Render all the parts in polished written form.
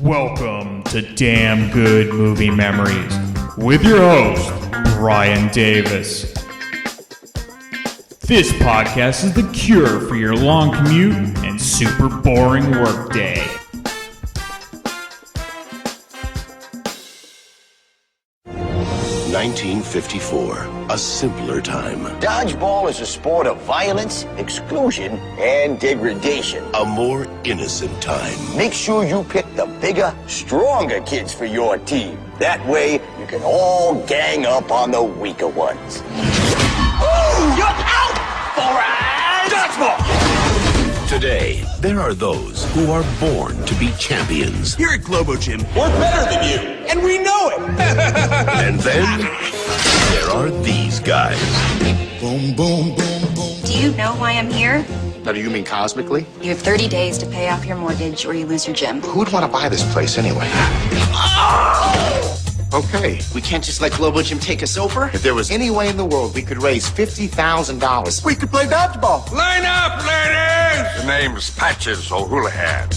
Welcome to Damn Good Movie Memories with your host, Brian Davis. This podcast is the cure for your long commute and super boring workday. (1954), a simpler time. Dodgeball is a sport of violence, exclusion, and degradation. A more innocent time. Make sure you pick the bigger, stronger kids for your team. That way, you can all gang up on the weaker ones. Ooh, you're out for a dodgeball! Today, there are those who are born to be champions. Here at Globo Gym, We're better than you, and we know it! And then, there are these guys. boom, boom, boom, boom. Do you know why I'm here? Now, do you mean cosmically? You have 30 days to pay off your mortgage or you lose your gym. Who'd want to buy this place anyway? Okay, we can't just let Global Gym take us over. If there was any way in the world we could raise $50,000, We could play dodgeball. Line up, ladies! The name's Patches O'Houlihan,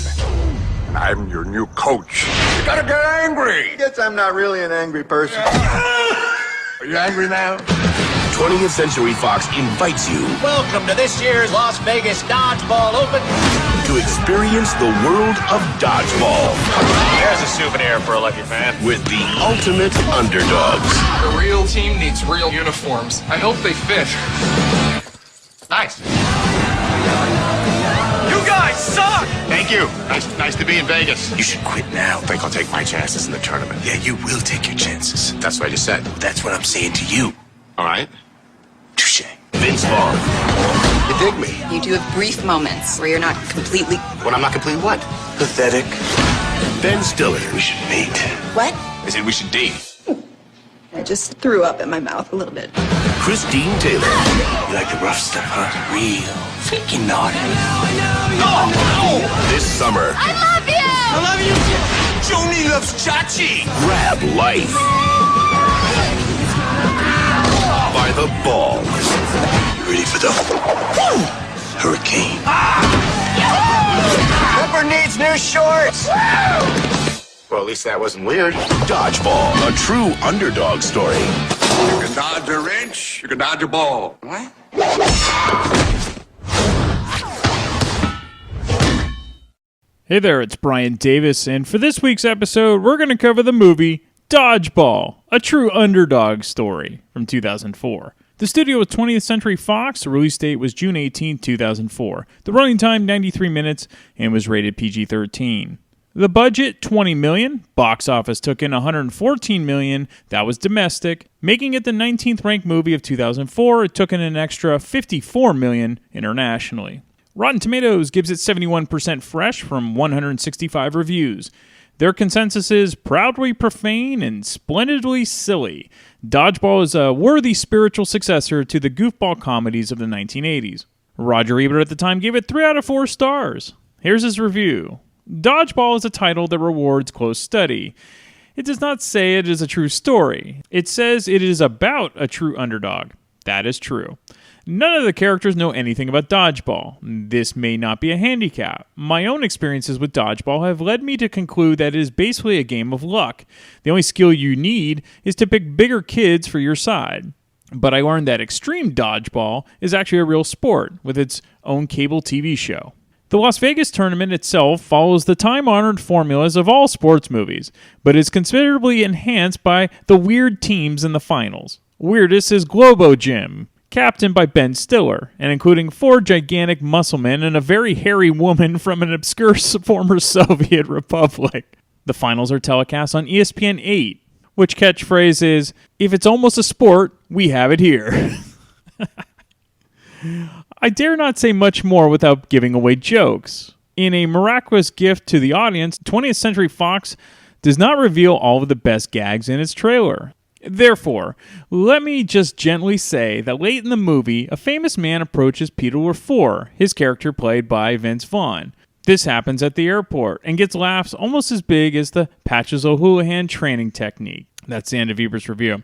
and I'm your new coach. You gotta get angry! Guess I'm not really an angry person. Are you angry now? 20th Century Fox invites you Welcome to this year's Las Vegas Dodgeball Open. to experience the world of dodgeball There's a souvenir for a lucky fan. with the ultimate underdogs. The real team needs real uniforms. I hope they fit. nice. You guys suck! Thank you. Nice to be in Vegas. You should quit now. I think I'll take my chances in the tournament. Yeah, you will take your chances. That's what I just said. That's what I'm saying to you. All right. Touche. Vince Vaughn, You dig me? You do have brief moments where you're not completely... When I'm not complete what? Pathetic. Ben Stiller, We should meet. What? I said we should date. I just threw up in my mouth a little bit. Christine Taylor, You like the rough stuff, huh? Real. Freaking naughty. this summer, I love you! I love you too! Joni loves Chachi! grab life by the balls. You ready for the hurricane? Pepper needs new shorts! Well, at least that wasn't weird. Dodgeball, a true underdog story. You can dodge a wrench, you can dodge a ball. What? Hey there, it's Brian Davis, and for this week's episode, we're going to cover the movie Dodgeball, a true underdog story from 2004. The studio was 20th Century Fox. The release date was June 18, 2004. The running time, 93 minutes, and was rated PG-13. The budget, $20 million. Box office took in $114 million. That was domestic. Making it the 19th ranked movie of 2004, it took in an extra $54 million internationally. Rotten Tomatoes gives it 71% fresh from 165 reviews. Their consensus is proudly profane and splendidly silly. Dodgeball is a worthy spiritual successor to the goofball comedies of the 1980s. Roger Ebert at the time gave it 3 out of 4 stars. Here's his review. Dodgeball is a title that rewards close study. It does not say it is a true story. It says it is about a true underdog. That is true. None of the characters know anything about dodgeball. This may not be a handicap. My own experiences with dodgeball have led me to conclude that it is basically a game of luck. The only skill you need is to pick bigger kids for your side. But I learned that extreme dodgeball is actually a real sport with its own cable TV show. The Las Vegas tournament itself follows the time-honored formulas of all sports movies, but is considerably enhanced by the weird teams in the finals. Weirdest is Globo Gym, captained by Ben Stiller, and including 4 gigantic muscle men and a very hairy woman from an obscure former Soviet republic. The finals are telecast on ESPN 8, which catchphrase is, "If it's almost a sport, we have it here." I dare not say much more without giving away jokes. In a miraculous gift to the audience, 20th Century Fox does not reveal all of the best gags in its trailer. Therefore, let me just gently say that late in the movie, a famous man approaches Peter LaFleur, his character played by Vince Vaughn. This happens at the airport and gets laughs almost as big as the Patches O'Houlihan training technique. That's the end of Ebert's review.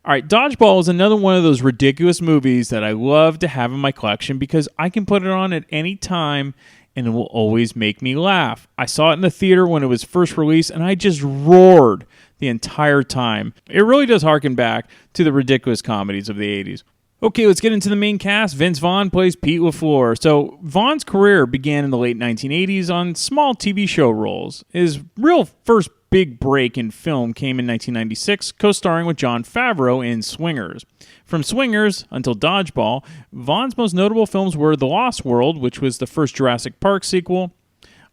All right, Dodgeball is another one of those ridiculous movies that I love to have in my collection because I can put it on at any time and it will always make me laugh. I saw it in the theater when it was first released, and I just roared the entire time. It really does harken back to the ridiculous comedies of the 80s. Okay, let's get into the main cast. Vince Vaughn plays Pete LaFleur. So Vaughn's career began in the late 1980s on small TV show roles. His real first big break in film came in 1996, co-starring with Jon Favreau in Swingers. From Swingers until Dodgeball, Vaughn's most notable films were The Lost World, which was the first Jurassic Park sequel,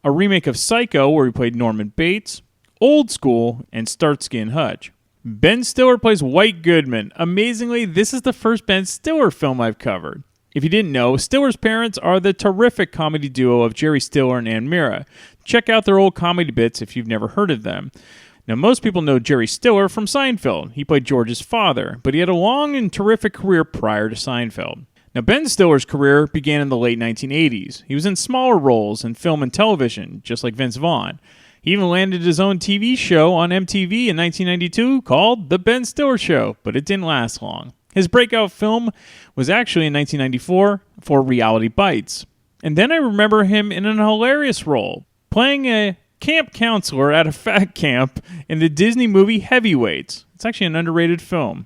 a remake of Psycho, where he played Norman Bates, Old School, and Starsky and Hutch. Ben Stiller plays White Goodman. Amazingly, this is the first Ben Stiller film I've covered. If you didn't know, Stiller's parents are the terrific comedy duo of Jerry Stiller and Ann Mira. Check out their old comedy bits if you've never heard of them. Now, most people know Jerry Stiller from Seinfeld. He played George's father, but he had a long and terrific career prior to Seinfeld. Now, Ben Stiller's career began in the late 1980s. He was in smaller roles in film and television, just like Vince Vaughn. He even landed his own TV show on MTV in 1992 called The Ben Stiller Show, but it didn't last long. His breakout film was actually in 1994 for Reality Bites. And then I remember him in an hilarious role, playing a camp counselor at a fat camp in the Disney movie Heavyweights. It's actually an underrated film.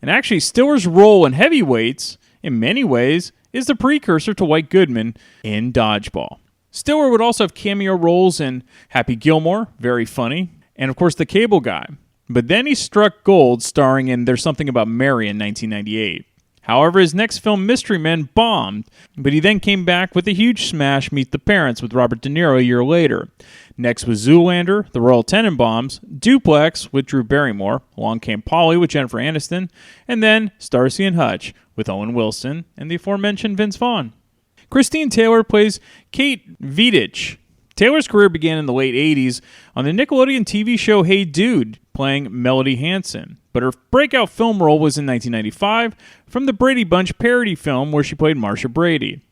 And actually, Stiller's role in Heavyweights, in many ways, is the precursor to White Goodman in Dodgeball. Stiller would also have cameo roles in Happy Gilmore, very funny, and of course The Cable Guy. But then he struck gold starring in There's Something About Mary in 1998. However, his next film, Mystery Men, bombed, but he then came back with a huge smash, Meet the Parents, with Robert De Niro a year later. Next was Zoolander, The Royal Tenenbaums, Duplex with Drew Barrymore, Along Came Polly with Jennifer Aniston, and then Starsky and Hutch with Owen Wilson and the aforementioned Vince Vaughn. Christine Taylor plays Kate Vidich. Taylor's career began in the late 80s on the Nickelodeon TV show Hey Dude, playing Melody Hanson. But her breakout film role was in 1995 from the Brady Bunch parody film where she played Marcia Brady.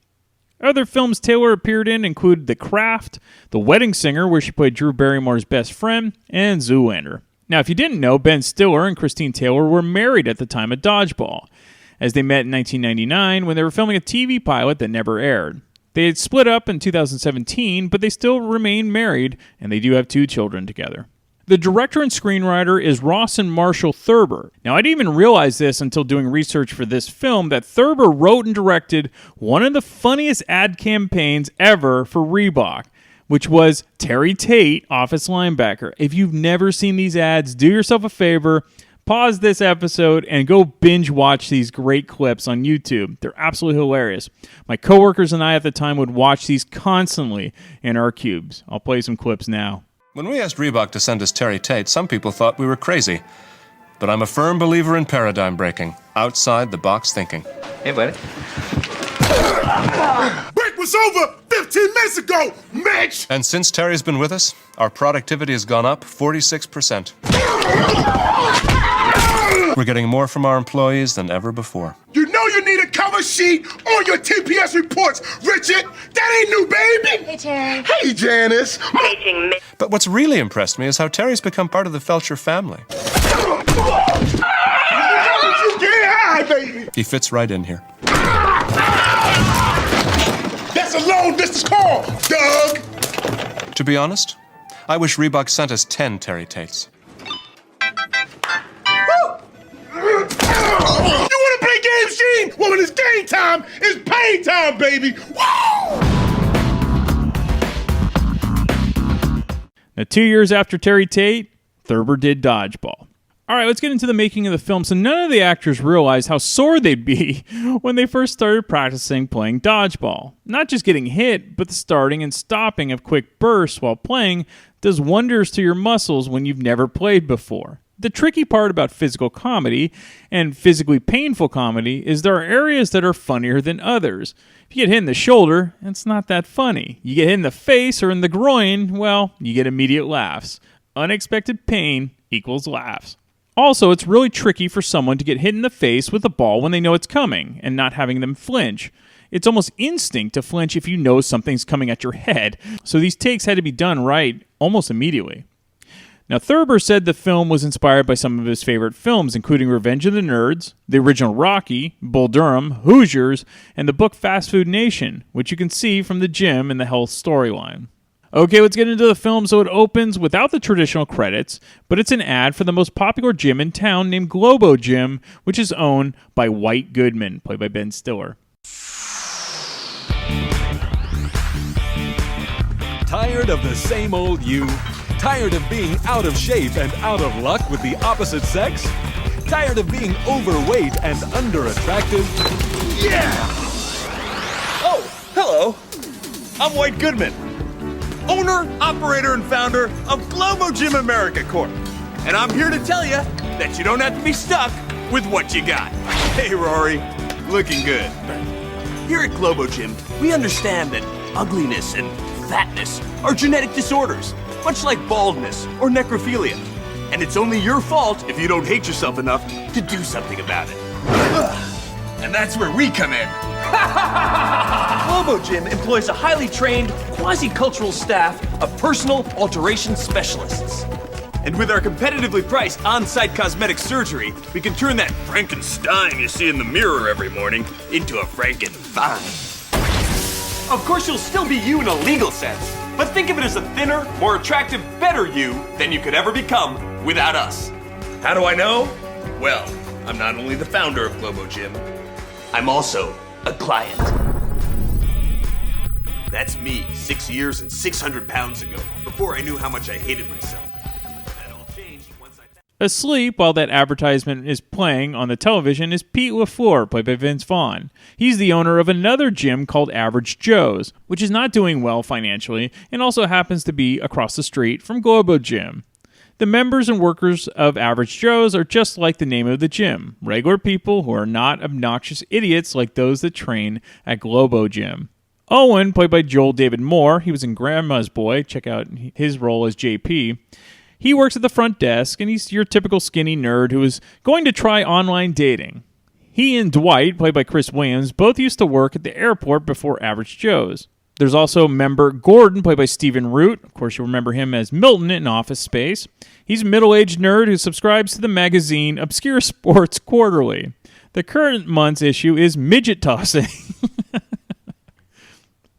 Other films Taylor appeared in include The Craft, The Wedding Singer, where she played Drew Barrymore's best friend, and Zoolander. Now, if you didn't know, Ben Stiller and Christine Taylor were married at the time of Dodgeball, as they met in 1999 when they were filming a TV pilot that never aired. They had split up in 2017, but they still remain married, and they do have 2 children together. The director and screenwriter is Rawson Marshall Thurber. Now, I didn't even realize this until doing research for this film, that Thurber wrote and directed one of the funniest ad campaigns ever for Reebok, which was Terry Tate, office linebacker. If you've never seen these ads, do yourself a favor, pause this episode and go binge watch these great clips on YouTube. They're absolutely hilarious. My coworkers and I at the time would watch these constantly in our cubes. I'll play some clips now. When we asked Reebok to send us Terry Tate, some people thought we were crazy. But I'm a firm believer in paradigm breaking, outside the box thinking. Hey, buddy. Break was over 15 minutes ago, Mitch! And since Terry's been with us, our productivity has gone up 46%. We're getting more from our employees than ever before. You know you need a cover sheet on your TPS reports, Richard! That ain't new, baby! Hey, Terry. Hey, Janice! But what's really impressed me is how Terry's become part of the Felcher family. You get high, baby! He fits right in here. That's a long-distance call, Doug! To be honest, I wish Reebok sent us 10 Terry Tates. You wanna play games, Gene? Well, when it's game time, it's pain time, baby! Woo! Now, 2 years after Terry Tate, Thurber did Dodgeball. All right, let's get into the making of the film. So none of the actors realized how sore they'd be when they first started practicing playing dodgeball. Not just getting hit, but the starting and stopping of quick bursts while playing does wonders to your muscles when you've never played before. The tricky part about physical comedy and physically painful comedy is there are areas that are funnier than others. If you get hit in the shoulder, it's not that funny. You get hit in the face or in the groin, well, you get immediate laughs. Unexpected pain equals laughs. Also, it's really tricky for someone to get hit in the face with a ball when they know it's coming and not having them flinch. It's almost instinct to flinch if you know something's coming at your head, so these takes had to be done right almost immediately. Now, Thurber said the film was inspired by some of his favorite films, including Revenge of the Nerds, the original Rocky, Bull Durham, Hoosiers, and the book Fast Food Nation, which you can see from the gym and the health storyline. Okay, let's get into the film. So it opens without the traditional credits, but it's an ad for the most popular gym in town named Globo Gym, which is owned by White Goodman, played by Ben Stiller. Tired of the same old you? Tired of being out of shape and out of luck with the opposite sex? Tired of being overweight and under-attractive? Yeah! Oh, hello. I'm White Goodman, owner, operator, and founder of Globo Gym America Corp. And I'm here to tell you that you don't have to be stuck with what you got. Hey, Rory, looking good. Here at Globo Gym, we understand that ugliness and fatness are genetic disorders, much like baldness or necrophilia. And it's only your fault if you don't hate yourself enough to do something about it. And that's where we come in. Globo Gym employs a highly trained, quasi-cultural staff of personal alteration specialists. And with our competitively priced on-site cosmetic surgery, we can turn that Frankenstein you see in the mirror every morning into a Frankenfine. Of course, you'll still be you in a legal sense, but think of it as a thinner, more attractive, better you than you could ever become without us. How do I know? Well, I'm not only the founder of Globo Gym, I'm also a client. That's me 6 years and 600 pounds ago, before I knew how much I hated myself. That all changed once I... Asleep while that advertisement is playing on the television is Pete LaFleur, played by Vince Vaughn. He's the owner of another gym called Average Joe's, which is not doing well financially and also happens to be across the street from Globo Gym. The members and workers of Average Joe's are just like the name of the gym, regular people who are not obnoxious idiots like those that train at Globo Gym. Owen, played by Joel David Moore, he was in Grandma's Boy, check out his role as JP. He works at the front desk, and he's your typical skinny nerd who is going to try online dating. He and Dwight, played by Chris Williams, both used to work at the airport before Average Joe's. There's also member Gordon, played by Stephen Root. Of course, you'll remember him as Milton in Office Space. He's a middle-aged nerd who subscribes to the magazine Obscure Sports Quarterly. The current month's issue is midget tossing.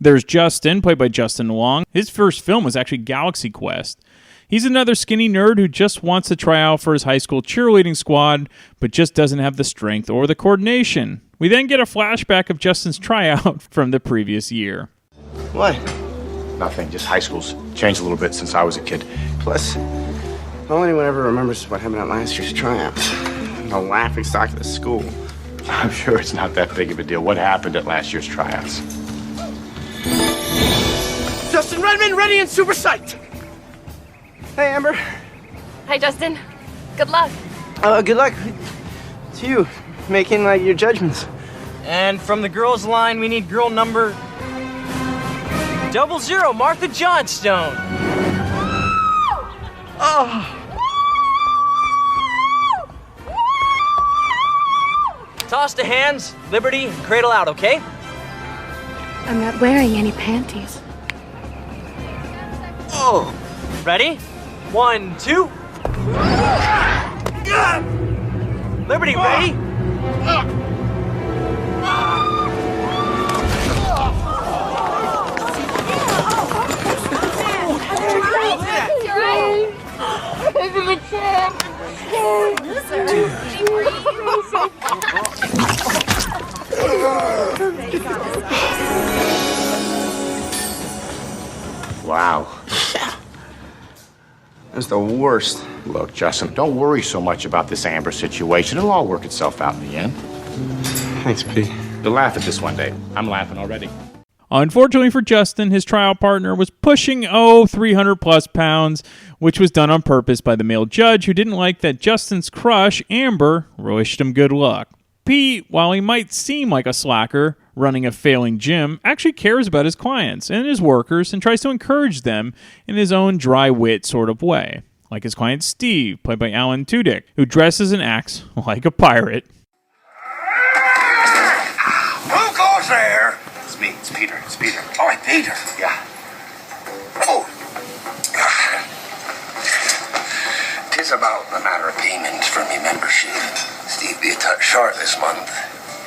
There's Justin, played by Justin Long. His first film was actually Galaxy Quest. He's another skinny nerd who just wants to try out for his high school cheerleading squad, but just doesn't have the strength or the coordination. We then get a flashback of Justin's tryout from the previous year. What? Nothing, just high school's changed a little bit since I was a kid. Plus, all anyone ever remembers what happened at last year's tryouts. The laughing stock of the school. I'm sure it's not that big of a deal. What happened at last year's tryouts? Justin Redmond, ready and super psyched! Hey, Amber. Hi, Justin. Good luck. Good luck to you, making, your judgments. And from the girls' line, we need girl number 00, Martha Johnstone. Oh. Toss to hands, Liberty, and cradle out, okay? I'm not wearing any panties. Oh. Ready? 1, 2. Liberty, ready? Wow. That's the worst. Look, Justin, don't worry so much about this Amber situation. It'll all work itself out in the end. Thanks, Pete. You'll laugh at this one day. I'm laughing already. Unfortunately for Justin, his trial partner was pushing 300 plus pounds, which was done on purpose by the male judge who didn't like that Justin's crush, Amber, wished him good luck. Pete, while he might seem like a slacker running a failing gym, actually cares about his clients and his workers and tries to encourage them in his own dry wit sort of way. Like his client Steve, played by Alan Tudyk, who dresses and acts like a pirate. Who goes there? It's me. It's Peter. It's Peter. Oh, Peter. Yeah. Oh. It's about the matter of payment for me membership. Steve be a touch short this month.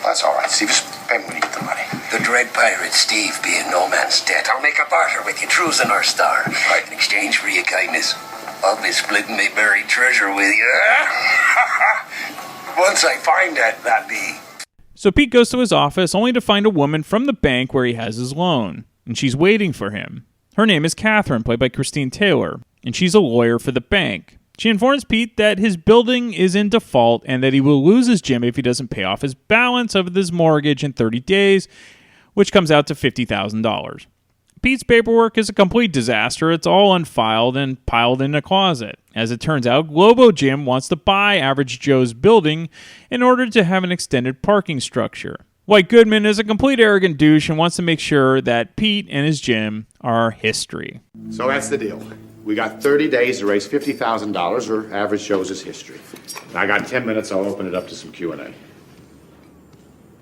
That's all right, Steve. Just pay me when you get the money. The dread pirate Steve be in no man's debt. I'll make a barter with you, true's the North Star. Right. In exchange for your kindness, I'll be splitting my buried treasure with you. Once I find that be. So Pete goes to his office only to find a woman from the bank where he has his loan, and she's waiting for him. Her name is Catherine, played by Christine Taylor, and she's a lawyer for the bank. She informs Pete that his building is in default and that he will lose his gym if he doesn't pay off his balance of his mortgage in 30 days, which comes out to $50,000. Pete's paperwork is a complete disaster. It's all unfiled and piled in a closet. As it turns out, Globo Gym wants to buy Average Joe's building in order to have an extended parking structure. White Goodman is a complete arrogant douche and wants to make sure that Pete and his gym are history. So that's the deal. We got 30 days to raise $50,000, or Average Joe's is history. I got 10 minutes. I'll open it up to some Q&A.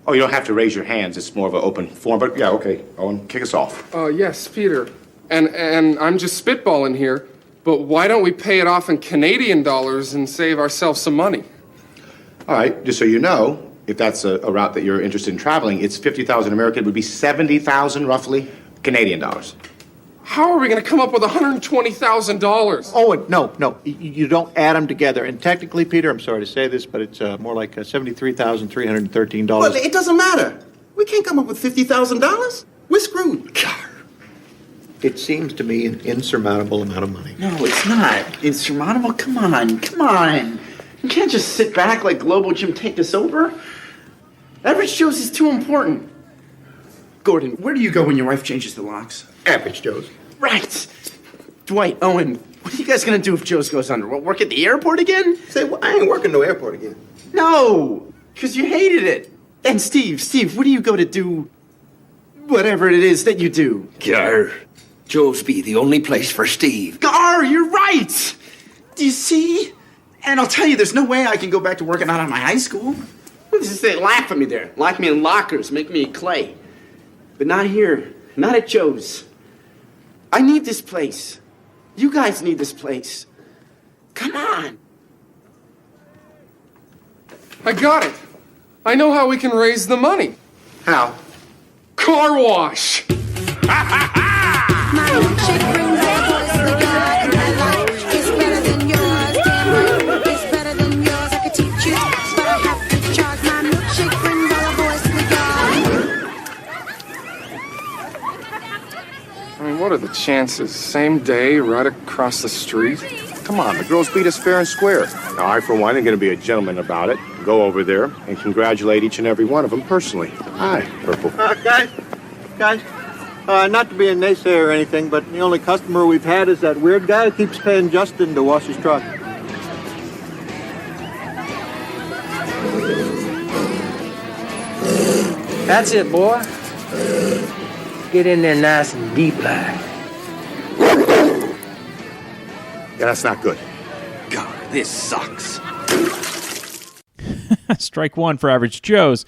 Oh, you don't have to raise your hands. It's more of an open forum. But yeah, okay. Owen, kick us off. Yes, Peter. And I'm just spitballing here, but why don't we pay it off in Canadian dollars and save ourselves some money? All right, just so you know, if that's a route that you're interested in traveling, it's 50,000 American. It would be 70,000 roughly Canadian dollars. How are we going to come up with $120,000? Oh, no. You don't add them together. And technically, Peter, I'm sorry to say this, but it's more like $73,313. Well, it doesn't matter. We can't come up with $50,000. We're screwed. It seems to me an insurmountable amount of money. No, it's not insurmountable. Come on. You can't just sit back like Global Gym take this over. Average Joe's is too important. Gordon, where do you go when your wife changes the locks? Average Joe's. Right. Dwight, Owen, what are you guys gonna do if Joe's goes under? What, work at the airport again? Say, well, I ain't working no airport again. No, because you hated it. And Steve, where do you go to do whatever it is that you do? Gar, Joe's be the only place for Steve. Gar, you're right. Do you see? And I'll tell you, there's no way I can go back to working out of my high school. What does it say? Laugh at me there. Lock me in lockers, make me clay. But not here. Not at Joe's. I need this place. You guys need this place. Come on. I got it. I know how we can raise the money. How? Car wash. What are the chances? Same day, right across the street? Come on, the girls beat us fair and square. Now, I, for one, am going to be a gentleman about it. Go over there and congratulate each and every one of them personally. Hi, Purple. Guys, not to be a naysayer or anything, but the only customer we've had is that weird guy who keeps paying Justin to wash his truck. That's it, boy. Get in there nice and deep like. Yeah, that's not good. God, this sucks. Strike one for Average Joe's.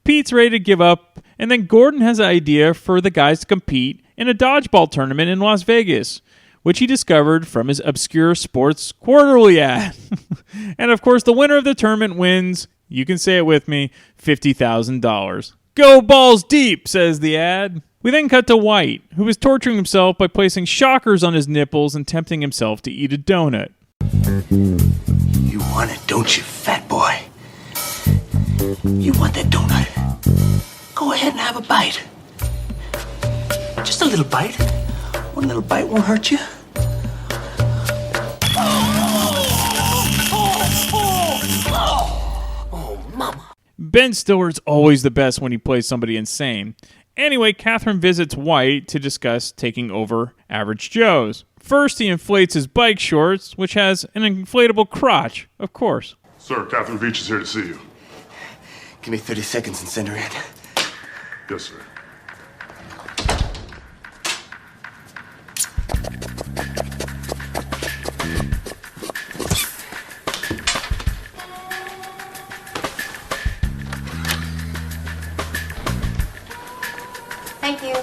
Pete's ready to give up, and then Gordon has an idea for the guys to compete in a dodgeball tournament in Las Vegas, which he discovered from his obscure Sports Quarterly ad. And of course, the winner of the tournament wins, you can say it with me, $50,000. Go balls deep, says the ad. We then cut to White, who is torturing himself by placing shockers on his nipples and tempting himself to eat a donut. You want it, don't you, fat boy? You want that donut? Go ahead and have a bite. Just a little bite. One little bite won't hurt you. Oh, mama. Ben Stiller's always the best when he plays somebody insane. Anyway, Catherine visits White to discuss taking over Average Joe's. First, he inflates his bike shorts, which has an inflatable crotch, of course. Sir, Catherine Veach is here to see you. Give me 30 seconds and send her in. Yes, sir. Thank you.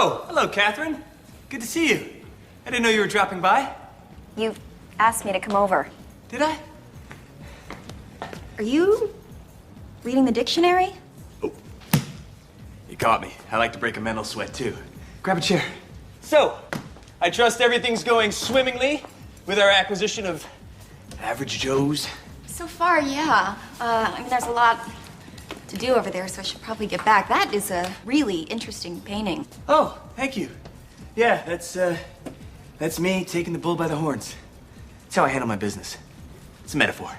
Oh, hello, Catherine. Good to see you. I didn't know you were dropping by. You asked me to come over. Did I? Are you reading the dictionary? You caught me. I like to break a mental sweat, too. Grab a chair. So, I trust everything's going swimmingly with our acquisition of Average Joe's. So far, yeah. There's a lot to do over there, so I should probably get back. That is a really interesting painting. Oh, thank you. Yeah, that's me taking the bull by the horns. That's how I handle my business. It's a metaphor.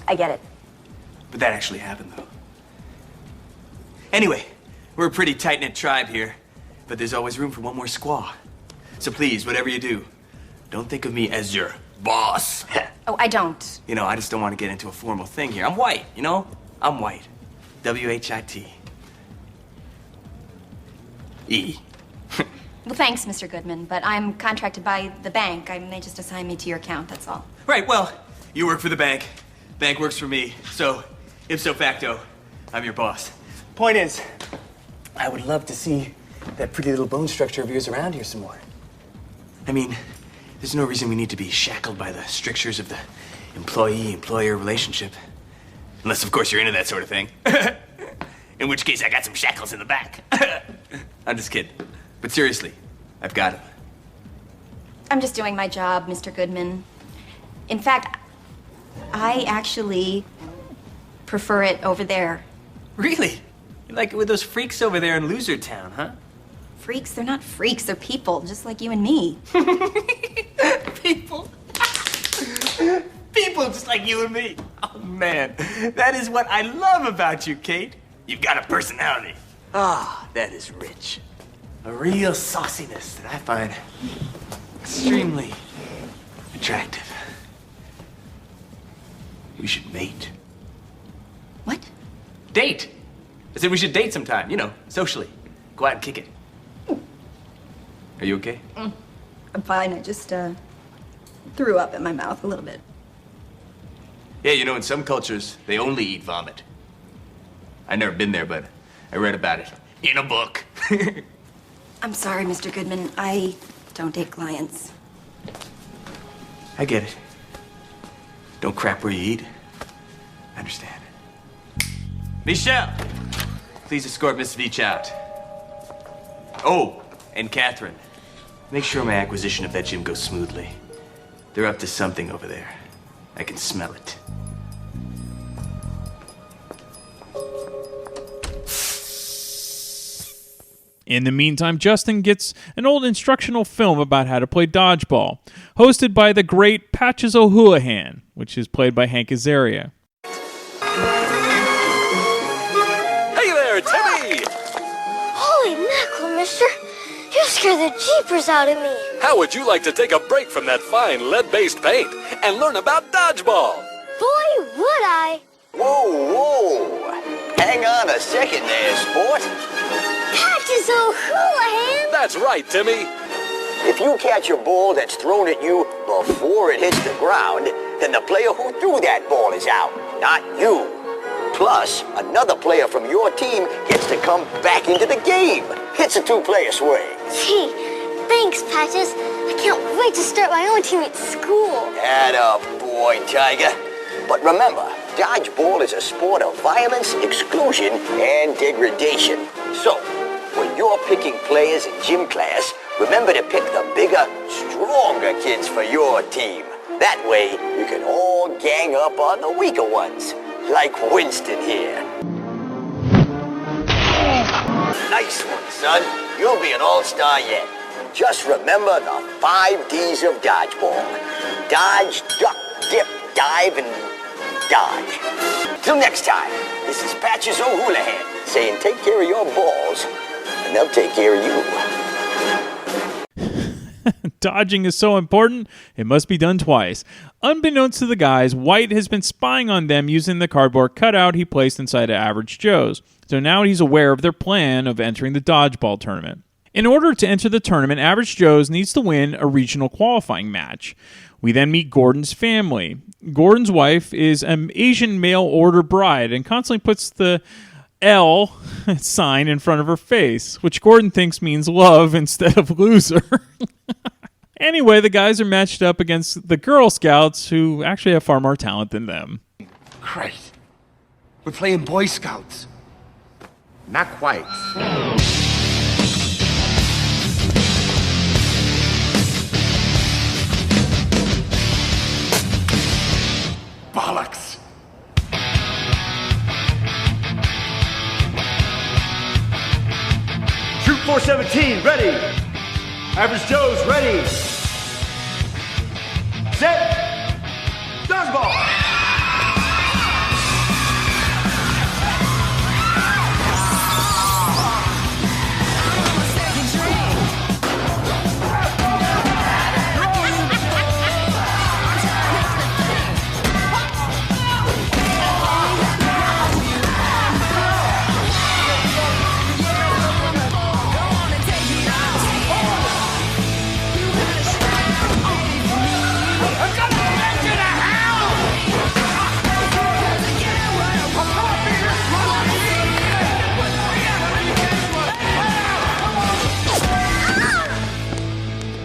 I get it. But that actually happened, though. Anyway, we're a pretty tight-knit tribe here, but there's always room for one more squaw. So please, whatever you do, don't think of me as your boss. Oh, I don't. You know, I just don't want to get into a formal thing here. I'm white, you know? I'm white. W-H-I-T. E. Well, thanks, Mr. Goodman, but I'm contracted by the bank. They just assign me to your account, that's all. Right, well, you work for the bank. Bank works for me. So, ipso facto, I'm your boss. Point is, I would love to see that pretty little bone structure of yours around here some more. I mean, there's no reason we need to be shackled by the strictures of the employee-employer relationship. Unless, of course, you're into that sort of thing. In which case, I got some shackles in the back. I'm just kidding. But seriously, I've got him. I'm just doing my job, Mr. Goodman. In fact, I actually prefer it over there. Really? You like it with those freaks over there in Loser Town, huh? Freaks? They're not freaks. They're people, just like you and me. People? People just like you and me. Oh, man. That is what I love about you, Kate. You've got a personality. Ah, that is rich. A real sauciness that I find extremely attractive. We should mate. What? Date. I said we should date sometime, you know, socially. Go out and kick it. Are you okay? I'm fine. I just threw up in my mouth a little bit. Yeah, you know, in some cultures, they only eat vomit. I've never been there, but I read about it in a book. I'm sorry, Mr. Goodman. I don't date clients. I get it. Don't crap where you eat. I understand. Michelle, please escort Miss Veach out. Oh, and Catherine, make sure my acquisition of that gym goes smoothly. They're up to something over there. I can smell it. In the meantime, Justin gets an old instructional film about how to play dodgeball, hosted by the great Patches O'Houlihan, which is played by Hank Azaria. Hey there, Timmy! Holy mackerel, mister. You scared the jeepers out of me. How would you like to take a break from that fine lead-based paint and learn about dodgeball? Boy, would I. Whoa, whoa. Hang on a second there, sport. Patches O'Houlihan. That's right, Timmy. If you catch a ball that's thrown at you before it hits the ground, then the player who threw that ball is out, not you. Plus, another player from your team gets to come back into the game. It's a two-player swing. Gee, thanks, Patches. I can't wait to start my own team at school. Atta boy, Tiger. But remember, dodgeball is a sport of violence, exclusion, and degradation. So, when you're picking players in gym class, remember to pick the bigger, stronger kids for your team. That way, you can all gang up on the weaker ones, like Winston here. Nice one, son. You'll be an all-star yet. Just remember the 5 Ds of dodgeball. Dodge, duck, dip, dive, and dodge. Till next time, this is Patches O'Houlihan saying take care of your balls, and they'll take care of you. Dodging is so important, it must be done twice. Unbeknownst to the guys, White has been spying on them using the cardboard cutout he placed inside of Average Joe's. So now he's aware of their plan of entering the dodgeball tournament. In order to enter the tournament, Average Joe's needs to win a regional qualifying match. We then meet Gordon's family. Gordon's wife is an Asian mail order bride and constantly puts the L sign in front of her face, which Gordon thinks means love instead of loser. Anyway, the guys are matched up against the Girl Scouts, who actually have far more talent than them. Great. We're playing Boy Scouts. Not quite. Bollocks. Troop 417, ready. Average Joe's ready. Set. Dodgeball.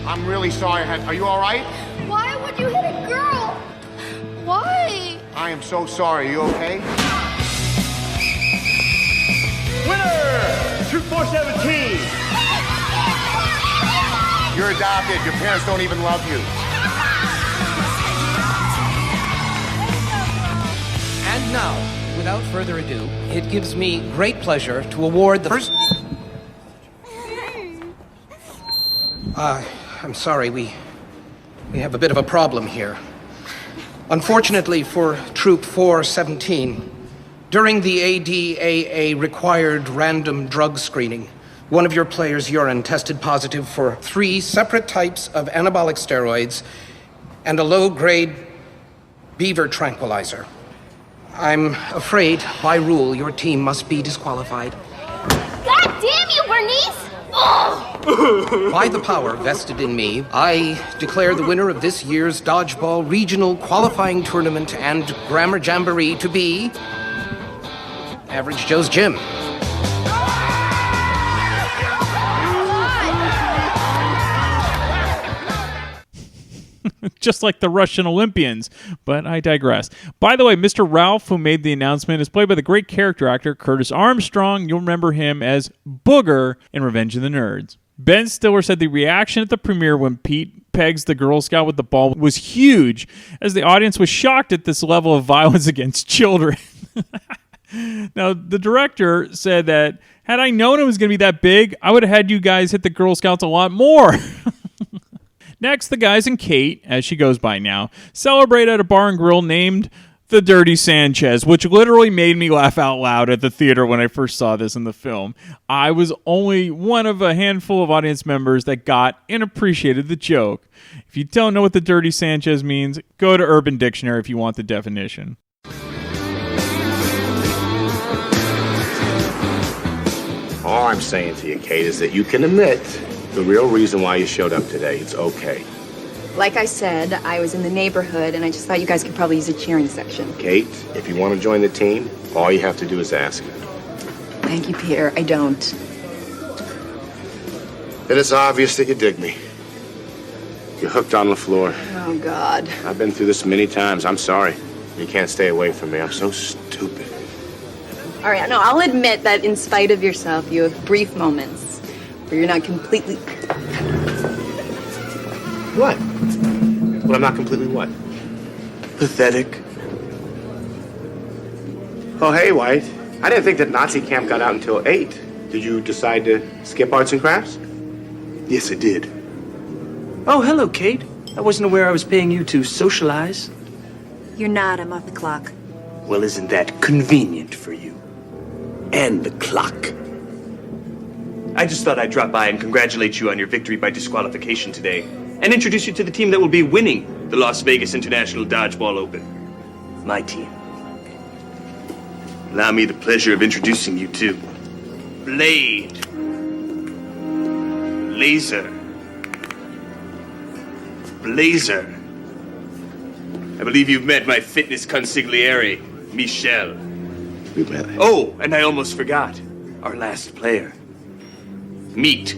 I'm really sorry. Are you all right? Why would you hit a girl? Why? I am so sorry. Are you okay? Winner! Troop 417. You're adopted. Your parents don't even love you. And now, without further ado, it gives me great pleasure to award the first... I'm sorry, we have a bit of a problem here. Unfortunately for Troop 417, during the ADAA required random drug screening, one of your players' urine tested positive for 3 separate types of anabolic steroids and a low-grade beaver tranquilizer. I'm afraid, by rule, your team must be disqualified. God damn you, Bernice! Oh! By the power vested in me, I declare the winner of this year's Dodgeball Regional Qualifying Tournament and Grammar Jamboree to be... Average Joe's Gym. Just like the Russian Olympians, but I digress. By the way, Mr. Ralph, who made the announcement, is played by the great character actor Curtis Armstrong. You'll remember him as Booger in Revenge of the Nerds. Ben Stiller said the reaction at the premiere when Pete pegs the Girl Scout with the ball was huge, as the audience was shocked at this level of violence against children. Now, the director said that, had I known it was going to be that big, I would have had you guys hit the Girl Scouts a lot more. Next, the guys and Kate, as she goes by now, celebrate at a bar and grill named The Dirty Sanchez, which literally made me laugh out loud at the theater when I first saw this in the film. I was only one of a handful of audience members that got and appreciated the joke. If you don't know what The Dirty Sanchez means, go to Urban Dictionary if you want the definition. All I'm saying to you, Kate, is that you can admit the real reason why you showed up today. It's okay. Like I said, I was in the neighborhood, and I just thought you guys could probably use a cheering section. Kate, if you want to join the team, all you have to do is ask. Thank you, Peter. I don't. It is obvious that you dig me. You're hooked on the floor. Oh, God. I've been through this many times. I'm sorry. You can't stay away from me. I'm so stupid. All right, no, I'll admit that in spite of yourself, you have brief moments where you're not completely... What? Well, I'm not completely what? Pathetic. Oh, hey, White. I didn't think that Nazi camp got out until 8. Did you decide to skip arts and crafts? Yes, I did. Oh, hello, Kate. I wasn't aware I was paying you to socialize. You're not. I'm off the clock. Well, isn't that convenient for you? And the clock. I just thought I'd drop by and congratulate you on your victory by disqualification today, and introduce you to the team that will be winning the Las Vegas International Dodgeball Open. My team. Allow me the pleasure of introducing you to Blade, Laser, Blazer. I believe you've met my fitness consigliere, Michelle. minute. Oh, and I almost forgot. Our last player. Meet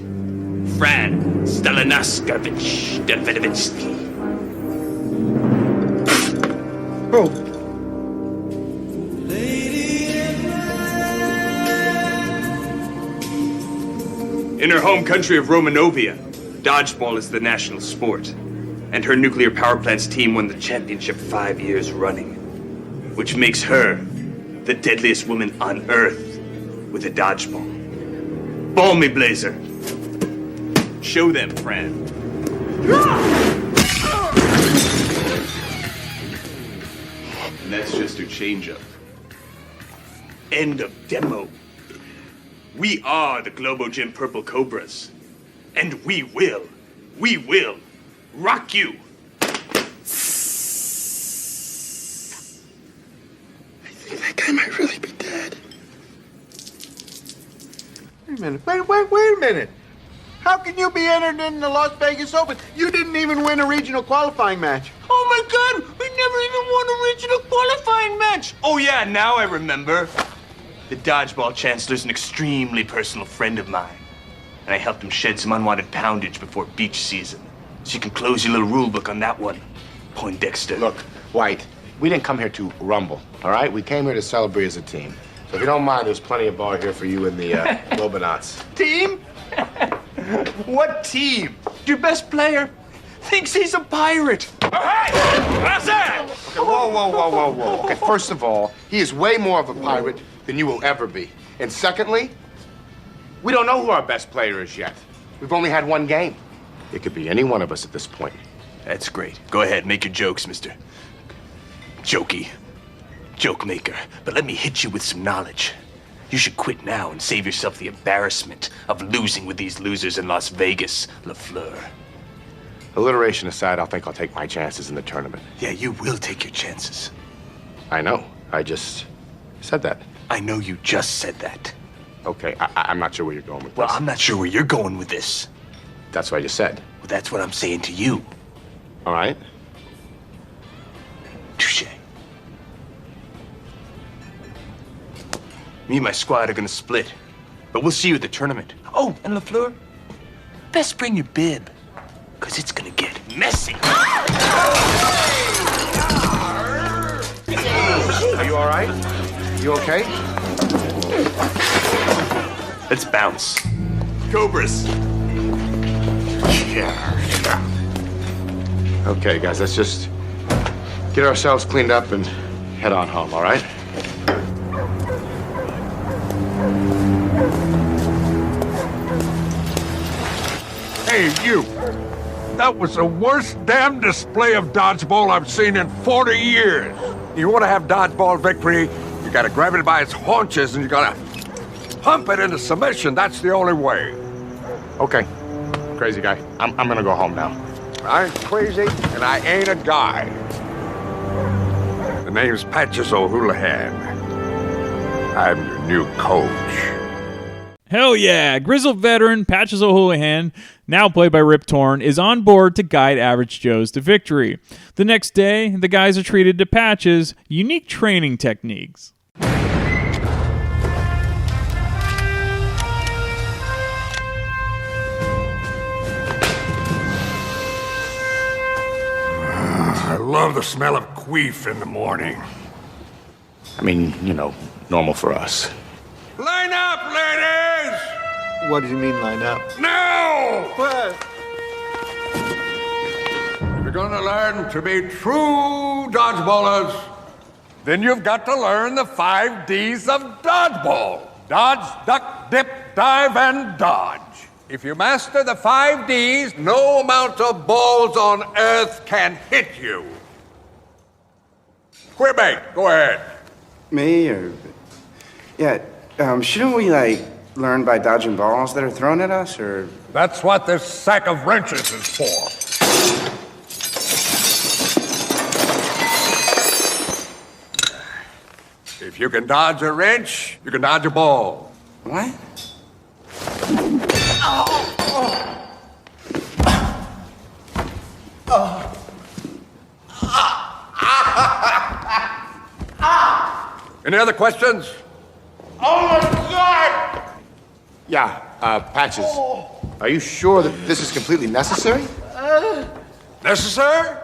Fran Stalinaskavich Davidovitsky. Oh. In her home country of Romanovia, dodgeball is the national sport. And her nuclear power plant's team won the championship 5 years running. Which makes her the deadliest woman on Earth with a dodgeball. Ball me, Blazer. Show them, Fran. And that's just her changeup. End of demo. We are the Globo Gym Purple Cobras. And we will rock you. That guy might really be dead. Wait a minute. Wait a minute. How can you be entered in the Las Vegas Open? You didn't even win a regional qualifying match. Oh my God, we never even won a regional qualifying match. Oh yeah, now I remember. The dodgeball chancellor's an extremely personal friend of mine. And I helped him shed some unwanted poundage before beach season. So you can close your little rule book on that one, Poindexter. Look, White, we didn't come here to rumble, all right? We came here to celebrate as a team. So if you don't mind, there's plenty of bar here for you and the Lobonauts. Team? What team? Your best player thinks he's a pirate. Hey! That's it! Okay, whoa. Okay, first of all, he is way more of a pirate than you will ever be. And secondly, we don't know who our best player is yet. We've only had one game. It could be any one of us at this point. That's great. Go ahead, make your jokes, Mr. Jokey. Joke maker. But let me hit you with some knowledge. You should quit now and save yourself the embarrassment of losing with these losers in Las Vegas, LaFleur. Alliteration aside, I think I'll take my chances in the tournament. Yeah, you will take your chances. I know. I just said that. I know you just said that. Okay, I'm not sure where you're going with this. Well, I'm not sure where you're going with this. That's what I just said. Well, that's what I'm saying to you. All right. Touché. Me and my squad are gonna split, but we'll see you at the tournament. Oh, and LaFleur, best bring your bib, because it's gonna get messy. Are you all right? You okay? Let's bounce. Cobras. Yeah. Okay, guys, let's just get ourselves cleaned up and head on home, all right? Hey, you. That was the worst damn display of dodgeball I've seen in 40 years. You want to have dodgeball victory, you gotta grab it by its haunches and you gotta pump it into submission. That's the only way. Okay. Crazy guy. I'm gonna go home now. I ain't crazy, and I ain't a guy. The name's Patches O'Houlihan. I'm your new coach. Hell yeah! Grizzled veteran Patches O'Houlihan, now played by Rip Torn, is on board to guide Average Joes to victory. The next day, the guys are treated to Patches' unique training techniques. I love the smell of queef in the morning. I mean, you know, normal for us. Line up, ladies! What does he mean, line up? Now! What? If you're gonna learn to be true dodgeballers, then you've got to learn the 5 Ds of dodgeball. Dodge, duck, dip, dive, and dodge. If you master the 5 Ds, no amount of balls on earth can hit you. Quebec, go ahead. Me or... Yeah, shouldn't we, learn by dodging balls that are thrown at us, or... That's what this sack of wrenches is for. If you can dodge a wrench, you can dodge a ball. What? Any other questions? Oh my God! Yeah, Patches. Are you sure that this is completely necessary? Necessary?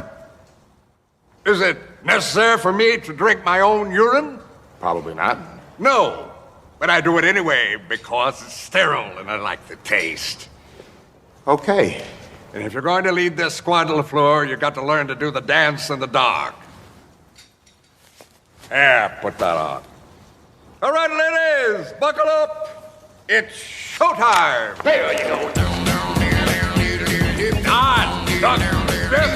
Is it necessary for me to drink my own urine? Probably not. No, but I do it anyway because it's sterile and I like the taste. Okay. And if you're going to lead this squad, LaFleur, you got to learn to do the dance in the dark. Yeah, put that on. All right, ladies, buckle up. It's showtime. There you go. On, duck, dip,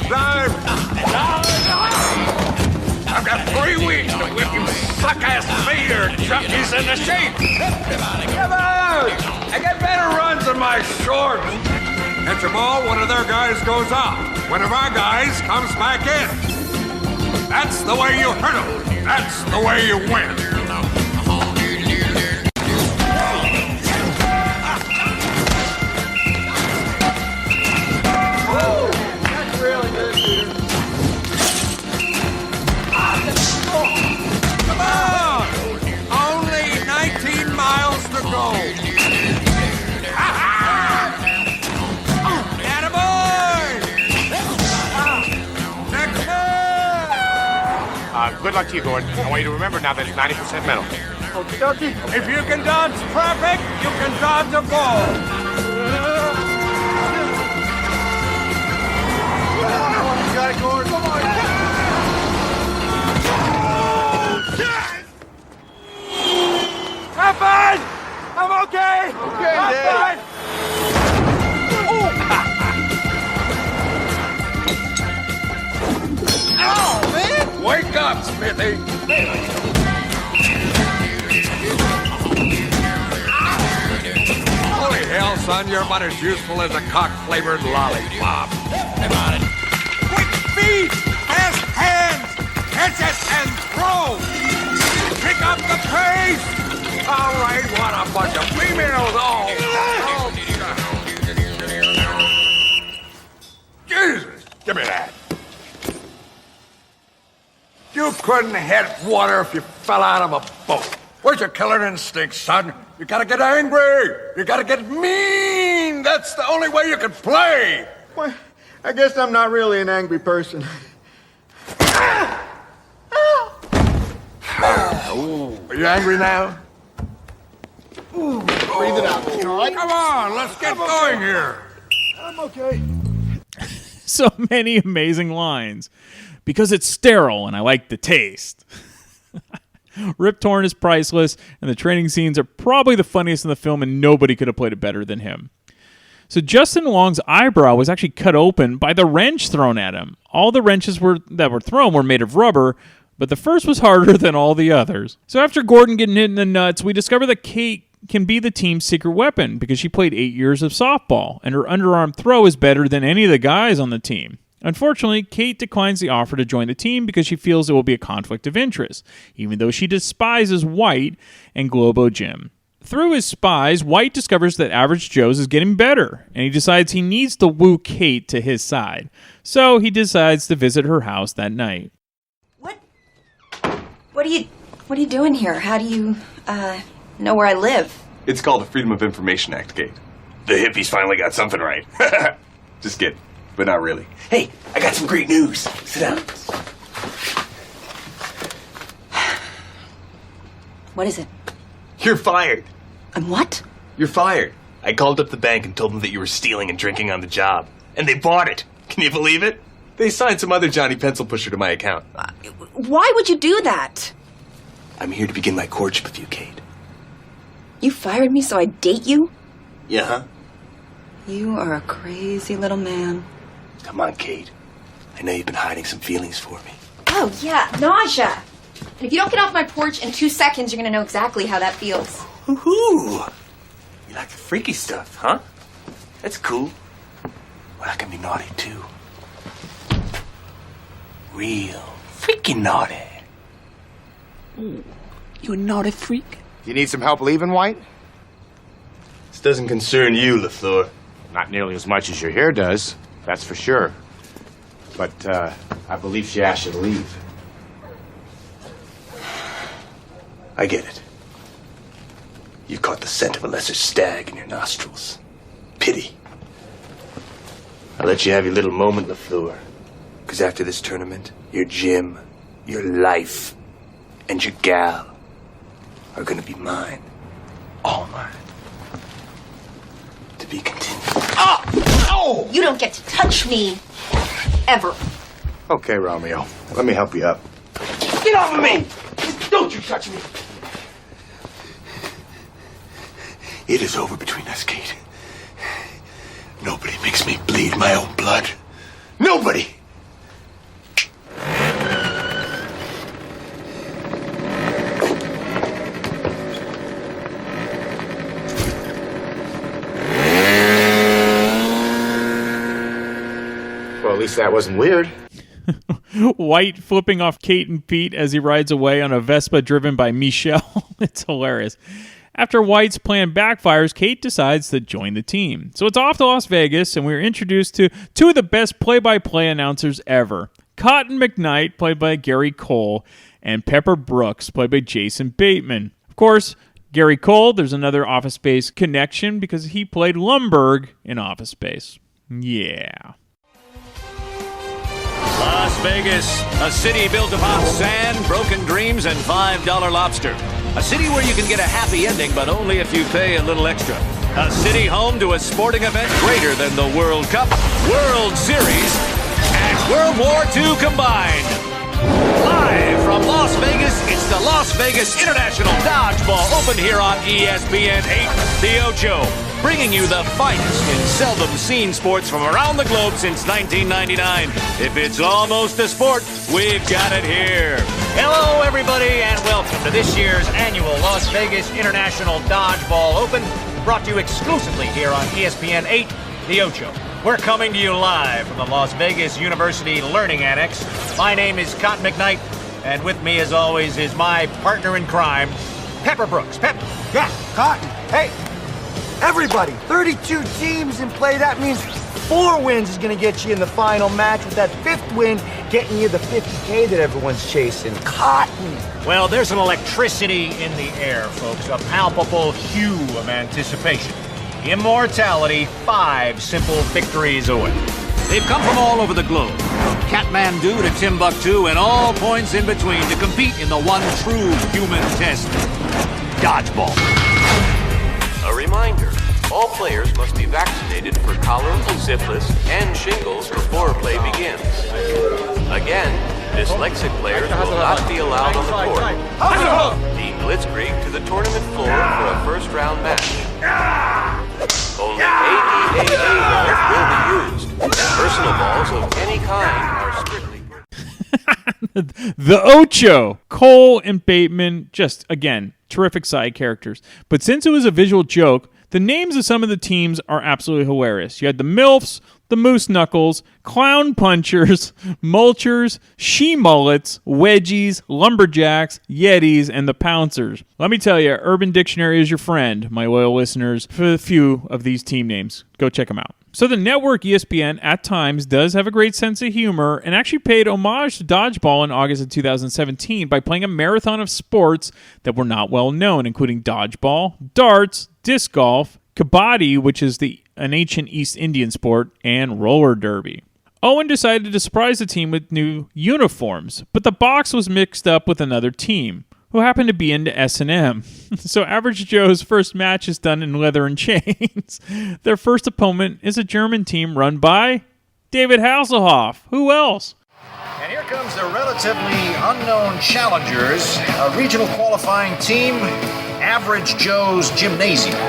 dive. I've got 3 weeks to whip you suck-ass feeder junkies into shape. Come on! I get better runs in my shorts. Catch a ball, one of their guys goes out. One of our guys comes back in. That's the way you hurt them. That's the way you win. That's really good, Peter. Come on! Only 19 miles to go. Good luck to you, Gordon. I want you to remember now that it's 90% mental. Okie dokie. If you can dodge traffic, you can dodge a ball. You got it, Gordon. Come on. Have fun! I'm okay! Okay, Have Dad. fun! Oh, man! Wake up, Smithy! Holy hell, son, you're about as useful as a cock-flavored lollipop. Quick feet! Fast hands! Catch it and throw! Pick up the pace! All right, what a bunch of females! Oh, Jesus! Give me that! You couldn't hit water if you fell out of a boat. Where's your killer instinct, son? You gotta get angry. You gotta get mean. That's the only way you can play. Well, I guess I'm not really an angry person. Are you angry now? Ooh, breathe it out. You all right? Come on, let's get going here. I'm okay. So many amazing lines. Because it's sterile and I like the taste. Rip Torn is priceless, and the training scenes are probably the funniest in the film, and nobody could have played it better than him. So Justin Long's eyebrow was actually cut open by the wrench thrown at him. All the wrenches that were thrown were made of rubber, but the first was harder than all the others. So after Gordon getting hit in the nuts, we discover that Kate can be the team's secret weapon because she played 8 years of softball, and her underarm throw is better than any of the guys on the team. Unfortunately, Kate declines the offer to join the team because she feels it will be a conflict of interest, even though she despises White and Globo Jim. Through his spies, White discovers that Average Joe's is getting better, and he decides he needs to woo Kate to his side. So he decides to visit her house that night. What are you doing here? How do you, know where I live? It's called the Freedom of Information Act, Kate. The hippies finally got something right. Just kidding, but not really. Hey, I got some great news. Sit down. What is it? You're fired. I'm what? You're fired. I called up the bank and told them that you were stealing and drinking on the job. And they bought it. Can you believe it? They signed some other Johnny Pencil Pusher to my account. Why would you do that? I'm here to begin my courtship with you, Kate. You fired me so I'd date you? Yeah, huh? You are a crazy little man. Come on, Kate. I know you've been hiding some feelings for me. Oh, yeah, nausea. And if you don't get off my porch in 2 seconds, you're going to know exactly how that feels. Woohoo! You like the freaky stuff, huh? That's cool. Well, I can be naughty, too. Real freaking naughty. You a naughty freak? You need some help leaving, White? This doesn't concern you, LaFleur. Not nearly as much as your hair does, that's for sure. but I believe she asked you to leave. I get it. You caught the scent of a lesser stag in your nostrils. Pity. I'll let you have your little moment, LaFleur. Because after this tournament, your gym, your life, and your gal are gonna be mine. All mine. To be continued. Oh! Oh! You don't get to touch me. Ever. Okay, Romeo. Let me help you up. Get off of me! Don't you touch me! It is over between us, Kate. Nobody makes me bleed my own blood. Nobody! Well, at least that wasn't weird. White flipping off Kate and Pete as he rides away on a Vespa driven by Michelle. It's hilarious. After White's plan backfires, Kate decides to join the team. So it's off to Las Vegas, and we're introduced to two of the best play-by-play announcers ever. Cotton McKnight, played by Gary Cole, and Pepper Brooks, played by Jason Bateman. Of course, Gary Cole, there's another Office Space connection because he played Lumbergh in Office Space. Yeah. Las Vegas, a city built upon sand, broken dreams, and $5 lobster. A city where you can get a happy ending, but only if you pay a little extra. A city home to a sporting event greater than the World Cup, World Series, and World War II combined. Live from Las Vegas, it's the Las Vegas International Dodgeball Open here on ESPN 8, The Ocho, bringing you the finest in seldom-seen sports from around the globe since 1999. If it's almost a sport, we've got it here. Hello, everybody, and welcome to this year's annual Las Vegas International Dodgeball Open, brought to you exclusively here on ESPN 8, The Ocho. We're coming to you live from the Las Vegas University Learning Annex. My name is Cotton McKnight, and with me, as always, is my partner in crime, Pepper Brooks. Pep. Yeah, Cotton. Hey, everybody, 32 teams in play. That means 4 wins is going to get you in the final match, with that 5th win getting you the $50K that everyone's chasing. Cotton. Well, there's an electricity in the air, folks, a palpable hue of anticipation. Immortality, 5 simple victories away. They've come from all over the globe, from Kathmandu to Timbuktu and all points in between to compete in the one true human test, dodgeball. A reminder, all players must be vaccinated for cholera, syphilis, and shingles before play begins. Again, dyslexic players will not be allowed on the court. The Blitzkrieg to the tournament floor for a first-round match. Only ADAA balls will be used, and personal balls of any kind are strictly... The Ocho, Cole and Bateman, just, again, terrific side characters. But since it was a visual joke, the names of some of the teams are absolutely hilarious. You had the MILFs, the Moose Knuckles, Clown Punchers, Mulchers, She-Mullets, Wedgies, Lumberjacks, Yetis, and the Pouncers. Let me tell you, Urban Dictionary is your friend, my loyal listeners, for a few of these team names. Go check them out. So the network ESPN at times does have a great sense of humor and actually paid homage to dodgeball in August of 2017 by playing a marathon of sports that were not well known, including dodgeball, darts, disc golf, kabaddi, which is an ancient East Indian sport, and roller derby. Owen decided to surprise the team with new uniforms, but the box was mixed up with another team, who happened to be into S&M. So Average Joe's first match is done in leather and chains. Their first opponent is a German team run by David Hasselhoff. Who else? And here comes the relatively unknown challengers, a regional qualifying team, Average Joe's Gymnasium.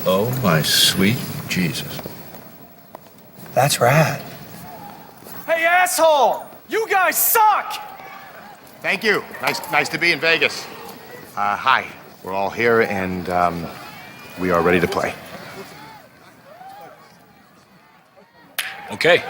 Oh, my sweet Jesus. That's rad. Hey, asshole! You guys suck! Thank you. Nice to be in Vegas. Hi. We're all here, and we are ready to play. Okay.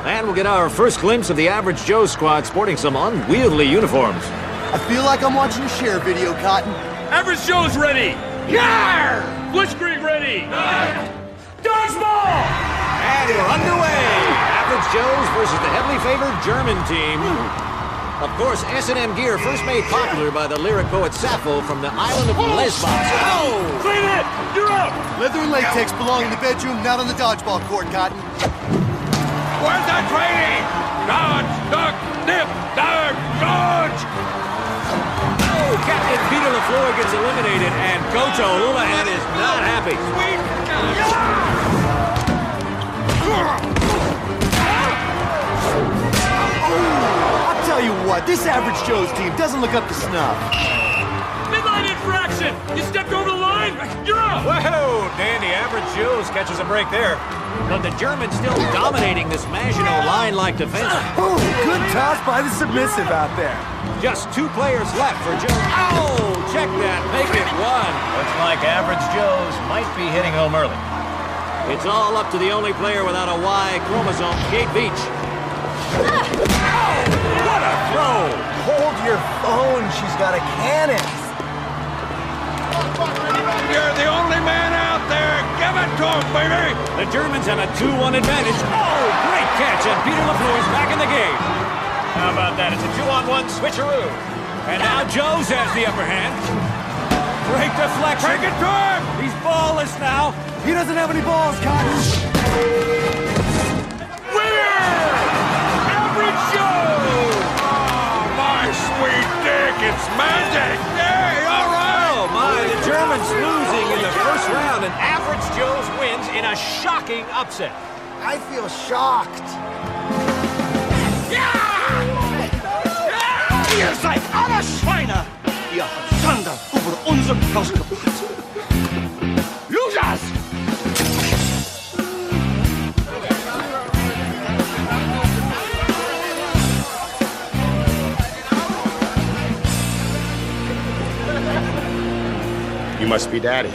And we'll get our first glimpse of the Average Joe squad sporting some unwieldy uniforms. I feel like I'm watching a Cher video, Cotton. Average Joe's ready. Yarr! Blitzkrieg ready. Dodgeball! And we're underway. Average Joe's versus the heavily favored German team. Of course, S&M gear first made popular by the lyric poet Sappho from the island of Lesbos. Oh! Clean it! You're up! Leather and latex belong in the bedroom, not on the dodgeball court, Cotton. Where's that training? Dodge, duck, dip, dive, dodge! Oh, Captain Peter LaFleur gets eliminated, and Coach O'Houlihan is not happy. I'll tell you what, this Average Joe's team doesn't look up to snuff. Midline infraction! You stepped over the line! You're up! Whoa, dandy. Average Joe's catches a break there. But the Germans still dominating this Maginot line-like defense. Oh, good toss by the submissive out there. Just 2 players left for Joe. Oh, check that. Make it 1. Looks like Average Joe's might be hitting home early. It's all up to the only player without a Y chromosome, Kate Beach. Oh, what a throw! Hold your phone, she's got a cannon. You're the only man out there. Give it to him, baby. The Germans have a 2-1 advantage. Oh, great catch, and Peter LaFleur's back in the game. How about that? It's a 2-on-1 switcheroo. And now Joe's has the upper hand. Great deflection. Take it to him. He's ballless now. He doesn't have any balls, Cotton. Winner! Average Joe! Oh, my sweet dick, it's magic. Yay, all right. Oh, my, the Germans losing in the first round, and Average Joe's wins in a shocking upset. I feel shocked. Ihr seid alle Schweine! Ihr habt Schande über unser Haus gebracht. Losers! You must be Daddy.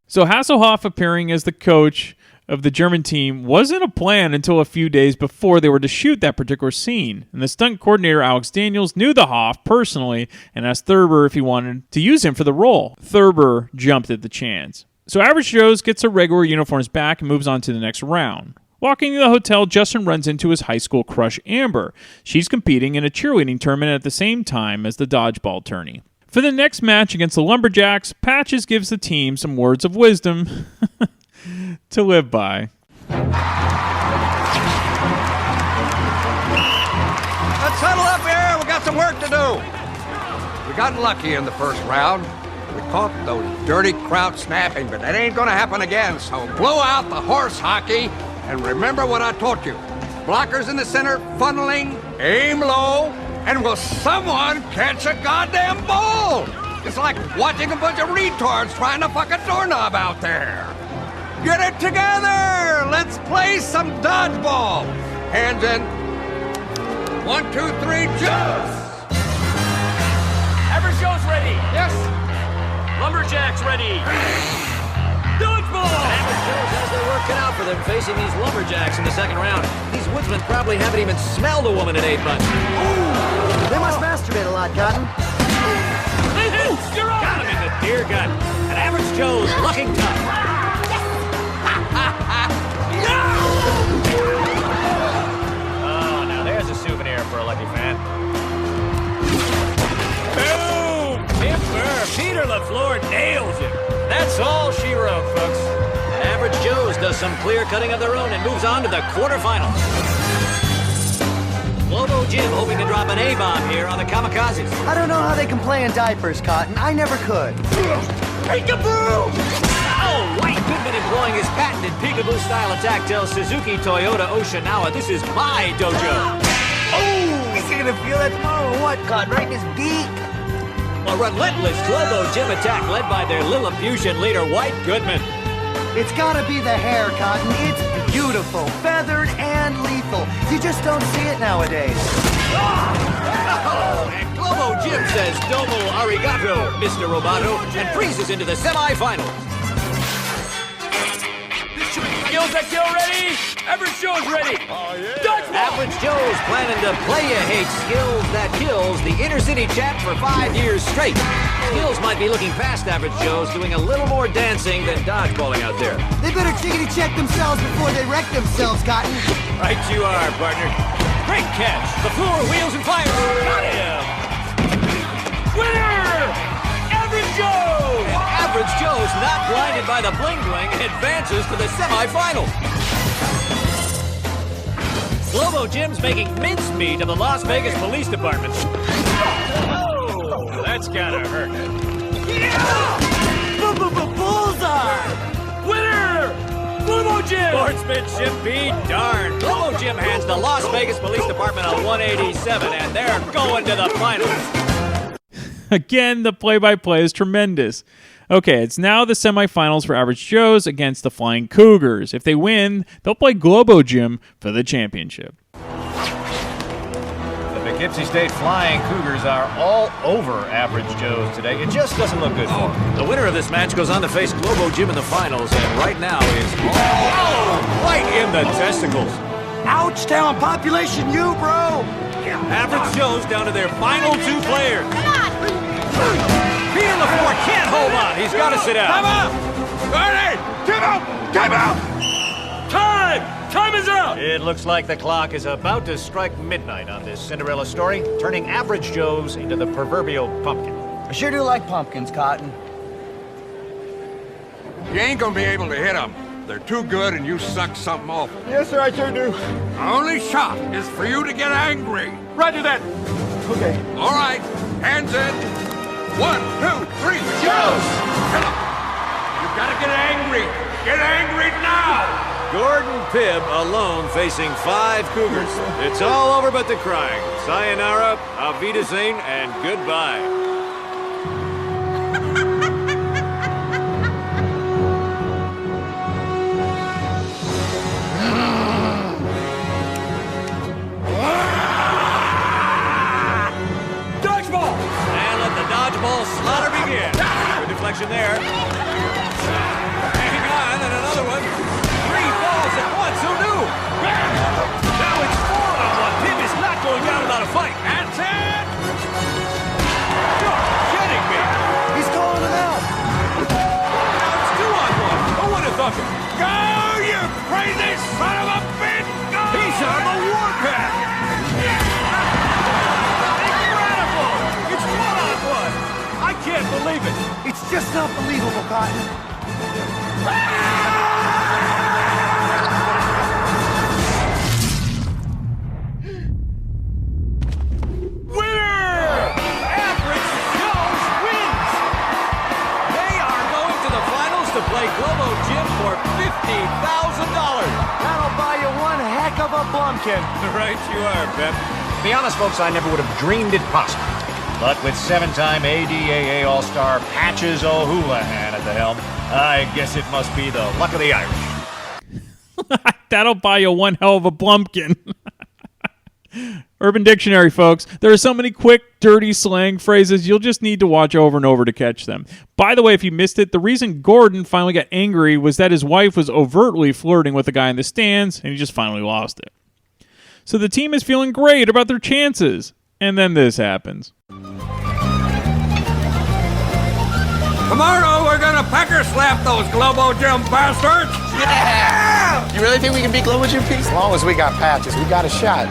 So Hasselhoff appearing as the coach of the German team wasn't a plan until a few days before they were to shoot that particular scene. And the stunt coordinator, Alex Daniels, knew the Hoff personally and asked Thurber if he wanted to use him for the role. Thurber jumped at the chance. So Average Joe's gets their regular uniforms back and moves on to the next round. Walking to the hotel, Justin runs into his high school crush, Amber. She's competing in a cheerleading tournament at the same time as the dodgeball tourney. For the next match against the Lumberjacks, Patches gives the team some words of wisdom to live by. Let's settle up here. We got some work to do. We got lucky in the first round. We caught those dirty crowd snapping, but that ain't gonna happen again. So blow out the horse hockey and remember what I taught you. Blockers in the center, funneling, aim low, and will someone catch a goddamn ball? It's like watching a bunch of retards trying to fuck a doorknob out there. Get it together! Let's play some dodgeball! Hands in. 1, 2, 3, jump! Average Joe's ready. Yes. Lumberjacks ready. Dodgeball! Average Joe's has their work cut out for them facing these Lumberjacks in the second round. These woodsmen probably haven't even smelled a woman in 8 months. Ooh, they must masturbate a lot, Cotton. Got him in the deer gut. And Average Joe's looking tough. Oh, now there's a souvenir for a lucky fan. Boom! Timber! Peter LaFleur nails it. That's all she wrote, folks. And Average Joe's does some clear cutting of their own and moves on to the quarterfinals. Globo Jim hoping to drop an A-bomb here on the Kamikazes. I don't know how they can play in diapers, Cotton. I never could. Peekaboo! Oh, White Goodman employing his patented peekaboo-style attack tells Suzuki Toyota Oshinawa, this is my dojo. Oh! Is he gonna feel that tomorrow or what, Cotton? Right in his beak. A relentless Globo Gym attack led by their Lilliputian leader, White Goodman. It's gotta be the hair, Cotton. It's beautiful, feathered, and lethal. You just don't see it nowadays. Oh, and Globo Jim says domo arigato, Mr. Roboto, and freezes into the semifinals. This should be Skills that kill ready? Average Joe's ready. Oh, yeah. Dodgeball! Average Joe's planning to play you hate skills that kills the inner city champ for 5 years straight. Skills might be looking past Average Joe's, doing a little more dancing than dodgeballing out there. They better chickity check themselves before they wreck themselves, Cotton. Right you are, partner. Great catch. The floor wheels and fires. Got him. Winner! Average Joe! And Average Joe's, not blinded by the bling-bling, advances to the semifinals. Globo Jim's making mincemeat of the Las Vegas Police Department. Oh, that's gotta hurt. Yeah! Bullseye! Winner! Globo Jim! Sportsmanship be darned. Globo Jim hands the Las Vegas Police Department a 187, and they're going to the finals. Again, the play-by-play is tremendous. Okay, it's now the semifinals for Average Joe's against the Flying Cougars. If they win, they'll play Globo Gym for the championship. The Poughkeepsie State Flying Cougars are all over Average Joe's today. It just doesn't look good for them. The winner of this match goes on to face Globo Jim in the finals, and right now is right in the testicles. Ouch, town population, you, bro! Average Joe's down to their final 2 players. Peter LaFleur can't hold on. He's got to sit out. Time out! Ready! Time out! Time out! Time! Time is out! It looks like the clock is about to strike midnight on this Cinderella story, turning Average Joe's into the proverbial pumpkin. I sure do like pumpkins, Cotton. You ain't gonna be able to hit them. They're too good and you suck something off. Yes, sir, I sure do. The only shot is for you to get angry. Roger that. Okay. All right, hands in. 1, 2, 3, Joe's! You gotta get angry. Get angry now! Gordon Pibb alone facing 5 Cougars. It's all over but the crying. Sayonara, auf Wiedersehen, and goodbye. Dodgeball! And let the dodgeball slaughter begin. Good deflection there. Hang on, and another one. 3 falls at once, who knew? Now it's 4-on-1. Pibb is not going down without a fight. That's it! You're kidding me. He's calling him out. Now it's 2-on-1. Who would have thought it? Go, you crazy son of a bitch! Go! He's on the warpath. Incredible. It's 1-on-1. I can't believe it. It's just not believable, Cotton. Play Globo Gym for $50,000. That'll buy you one heck of a blumpkin. Right you are, Pep. To be honest, folks, I never would have dreamed it possible. But with 7-time ADAA All-Star Patches O'Houlihan at the helm, I guess it must be the luck of the Irish. That'll buy you one hell of a blumpkin. Urban Dictionary, folks. There are so many quick, dirty slang phrases, you'll just need to watch over and over to catch them. By the way, if you missed it, the reason Gordon finally got angry was that his wife was overtly flirting with the guy in the stands, and he just finally lost it. So the team is feeling great about their chances. And then this happens. Tomorrow we're gonna pecker slap those Globo Gym bastards! Yeah! You really think we can beat Globo Gym, Pete? As long as we got Patches, we got a shot.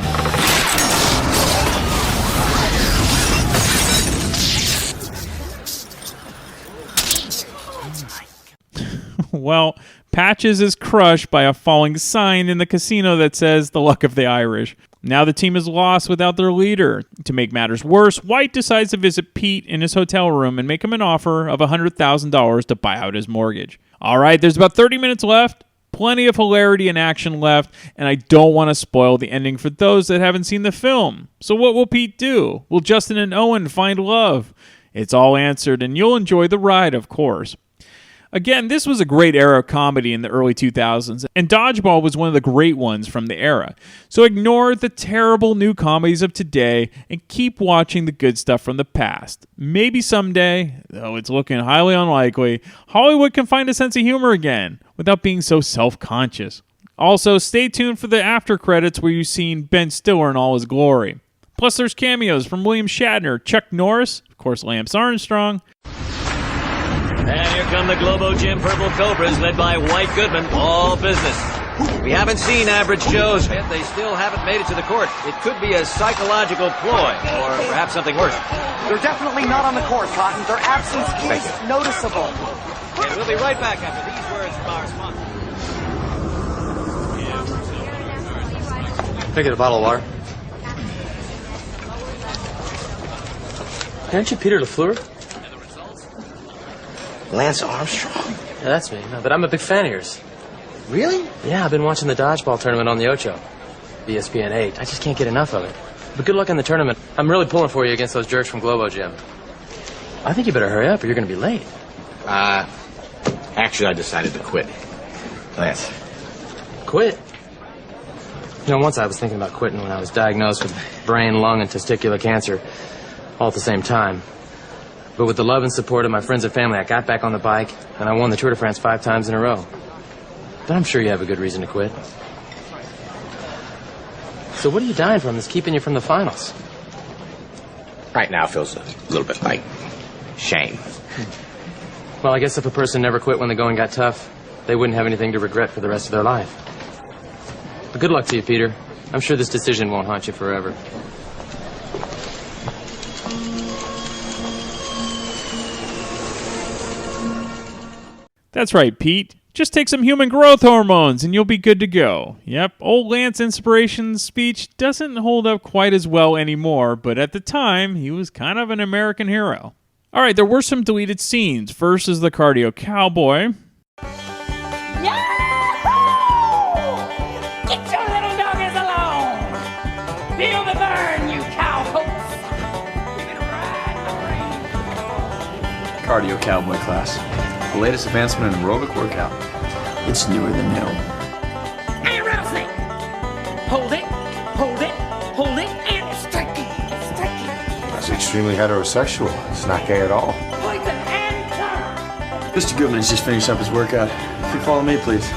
Well, Patches is crushed by a falling sign in the casino that says the luck of the Irish. Now the team is lost without their leader. To make matters worse, White decides to visit Pete in his hotel room and make him an offer of $100,000 to buy out his mortgage. All right, there's about 30 minutes left. Plenty of hilarity and action left, and I don't want to spoil the ending for those that haven't seen the film. So what will Pete do? Will Justin and Owen find love? It's all answered, and you'll enjoy the ride, of course. Again, this was a great era of comedy in the early 2000s, and Dodgeball was one of the great ones from the era. So ignore the terrible new comedies of today and keep watching the good stuff from the past. Maybe someday, though it's looking highly unlikely, Hollywood can find a sense of humor again without being so self-conscious. Also, stay tuned for the after credits where you've seen Ben Stiller in all his glory. Plus, there's cameos from William Shatner, Chuck Norris, of course, Lance Armstrong. And here come the Globo Gym Purple Cobras, led by White Goodman, all business. We haven't seen Average Joe's yet. They still haven't made it to the court. It could be a psychological ploy, or perhaps something worse. They're definitely not on the court, Cotton. Their absence is noticeable. And we'll be right back after these words from our sponsor. Can I get a bottle of water? Aren't you Peter LaFleur? Lance Armstrong? Yeah, that's me. No, but I'm a big fan of yours. Really? Yeah, I've been watching the Dodgeball tournament on the Ocho. ESPN 8. I just can't get enough of it. But good luck in the tournament. I'm really pulling for you against those jerks from Globo Gym. I think you better hurry up or you're going to be late. Actually, I decided to quit. Lance. Quit? You know, once I was thinking about quitting when I was diagnosed with brain, lung, and testicular cancer all at the same time. But with the love and support of my friends and family, I got back on the bike, and I won the Tour de France 5 times in a row. But I'm sure you have a good reason to quit. So what are you dying from that's keeping you from the finals? Right now feels a little bit like shame. Well, I guess if a person never quit when the going got tough, they wouldn't have anything to regret for the rest of their life. But good luck to you, Peter. I'm sure this decision won't haunt you forever. That's right, Pete. Just take some human growth hormones and you'll be good to go. Yep, old Lance Inspiration's speech doesn't hold up quite as well anymore, but at the time, he was kind of an American hero. All right, there were some deleted scenes. First is the cardio cowboy. Get your little doggies alone! Feel the burn, you cowpokes! You can ride the rain. Cardio cowboy class. The latest advancement in aerobic workout. It's newer than new. And rattlesnake! Hold it, hold it, hold it, and strike it, strike it. That's extremely heterosexual. It's not gay at all. Poison and turn! Mr. Goodman's just finished up his workout. If you follow me, please.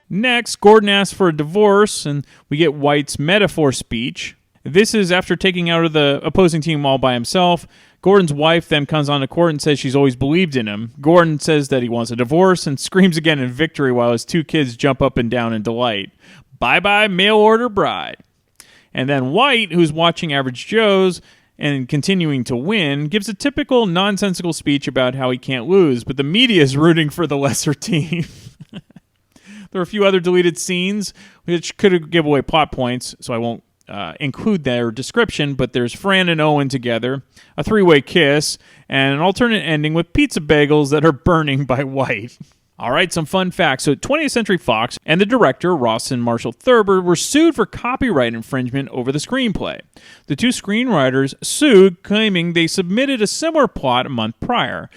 Next, Gordon asks for a divorce, and we get White's metaphor speech. This is after taking out of the opposing team all by himself. Gordon's wife then comes on the court and says she's always believed in him. Gordon says that he wants a divorce and screams again in victory while his two kids jump up and down in delight. Bye-bye, mail-order bride. And then White, who's watching Average Joe's and continuing to win, gives a typical nonsensical speech about how he can't lose, but the media is rooting for the lesser team. There are a few other deleted scenes which could give away plot points, so I won't include their description, but there's Fran and Owen together, a three-way kiss, and an alternate ending with pizza bagels that are burning by White. All right, some fun facts. So 20th Century Fox and the director, Ross and Marshall Thurber, were sued for copyright infringement over the screenplay. The two screenwriters sued, claiming they submitted a similar plot a month prior.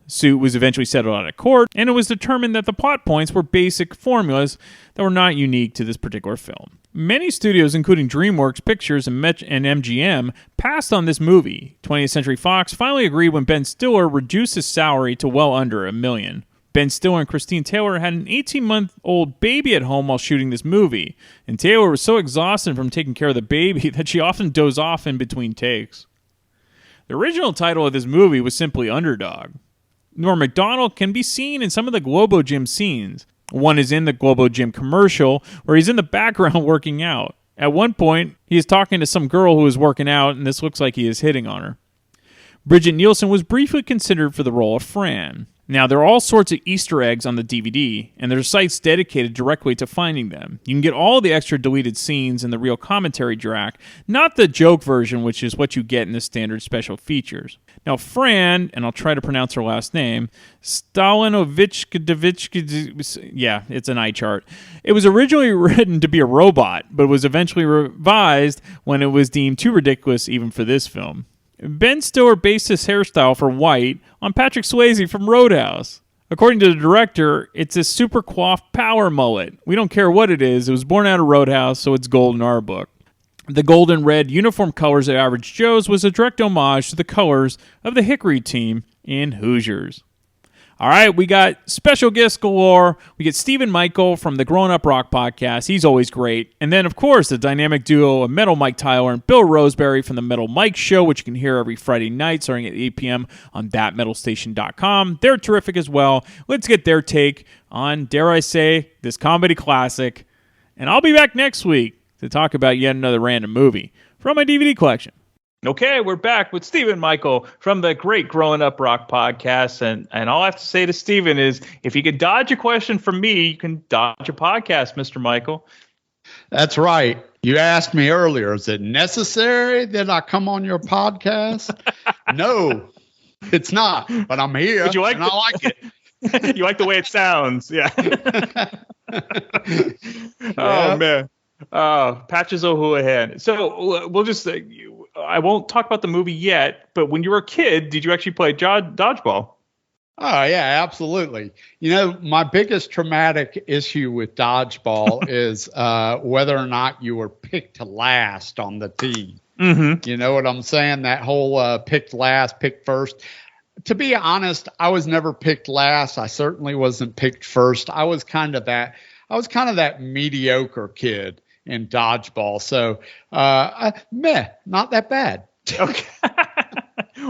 The suit was eventually settled out of court, and it was determined that the plot points were basic formulas that were not unique to this particular film. Many studios, including DreamWorks Pictures and MGM, passed on this movie. 20th Century Fox finally agreed when Ben Stiller reduced his salary to well under $1 million. Ben Stiller and Christine Taylor had an 18-month-old baby at home while shooting this movie, and Taylor was so exhausted from taking care of the baby that she often dozed off in between takes. The original title of this movie was simply Underdog. Norm Macdonald can be seen in some of the Globo Gym scenes. One is in the Globo Gym commercial, where he's in the background working out. At one point, he is talking to some girl who is working out, and this looks like he is hitting on her. Bridget Nielsen was briefly considered for the role of Fran. Now, there are all sorts of Easter eggs on the DVD, and there are sites dedicated directly to finding them. You can get all the extra deleted scenes in the real commentary track, not the joke version, which is what you get in the standard special features. Now, Fran, and I'll try to pronounce her last name, Stalinovich, yeah, it's an eye chart. It was originally written to be a robot, but was eventually revised when it was deemed too ridiculous even for this film. Ben Stiller based his hairstyle for White on Patrick Swayze from Roadhouse. According to the director, it's a super coiffed power mullet. We don't care what it is. It was born out of Roadhouse, so it's gold in our book. The gold and red uniform colors of Average Joe's was a direct homage to the colors of the Hickory team in Hoosiers. All right, we got special guests galore. We get Stephen Michael from the Grown Up Rock podcast. He's always great. And then, of course, the dynamic duo of Metal Mike Tyler and Bill Roseberry from the Metal Mike Show, which you can hear every Friday night starting at 8 p.m. on thatmetalstation.com. They're terrific as well. Let's get their take on, dare I say, this comedy classic. And I'll be back next week to talk about yet another random movie from my DVD collection. Okay, we're back with Stephen Michael from the great Growing Up Rock podcast. And all I have to say to Stephen is, if you could dodge a question from me, you can dodge a podcast, Mr. Michael. That's right. You asked me earlier, is it necessary that I come on your podcast? No, it's not, but I'm here and I like it. You like the way it sounds. Yeah. Oh, man. Patches O'Houlihan. So we'll just say, I won't talk about the movie yet, but when you were a kid, did you actually play dodgeball? Oh, yeah, absolutely. You know, my biggest traumatic issue with dodgeball is whether or not you were picked last on the team. Mm-hmm. You know what I'm saying? That whole picked last, picked first. To be honest, I was never picked last. I certainly wasn't picked first. I was kind of that mediocre kid in dodgeball. So, not that bad. Okay.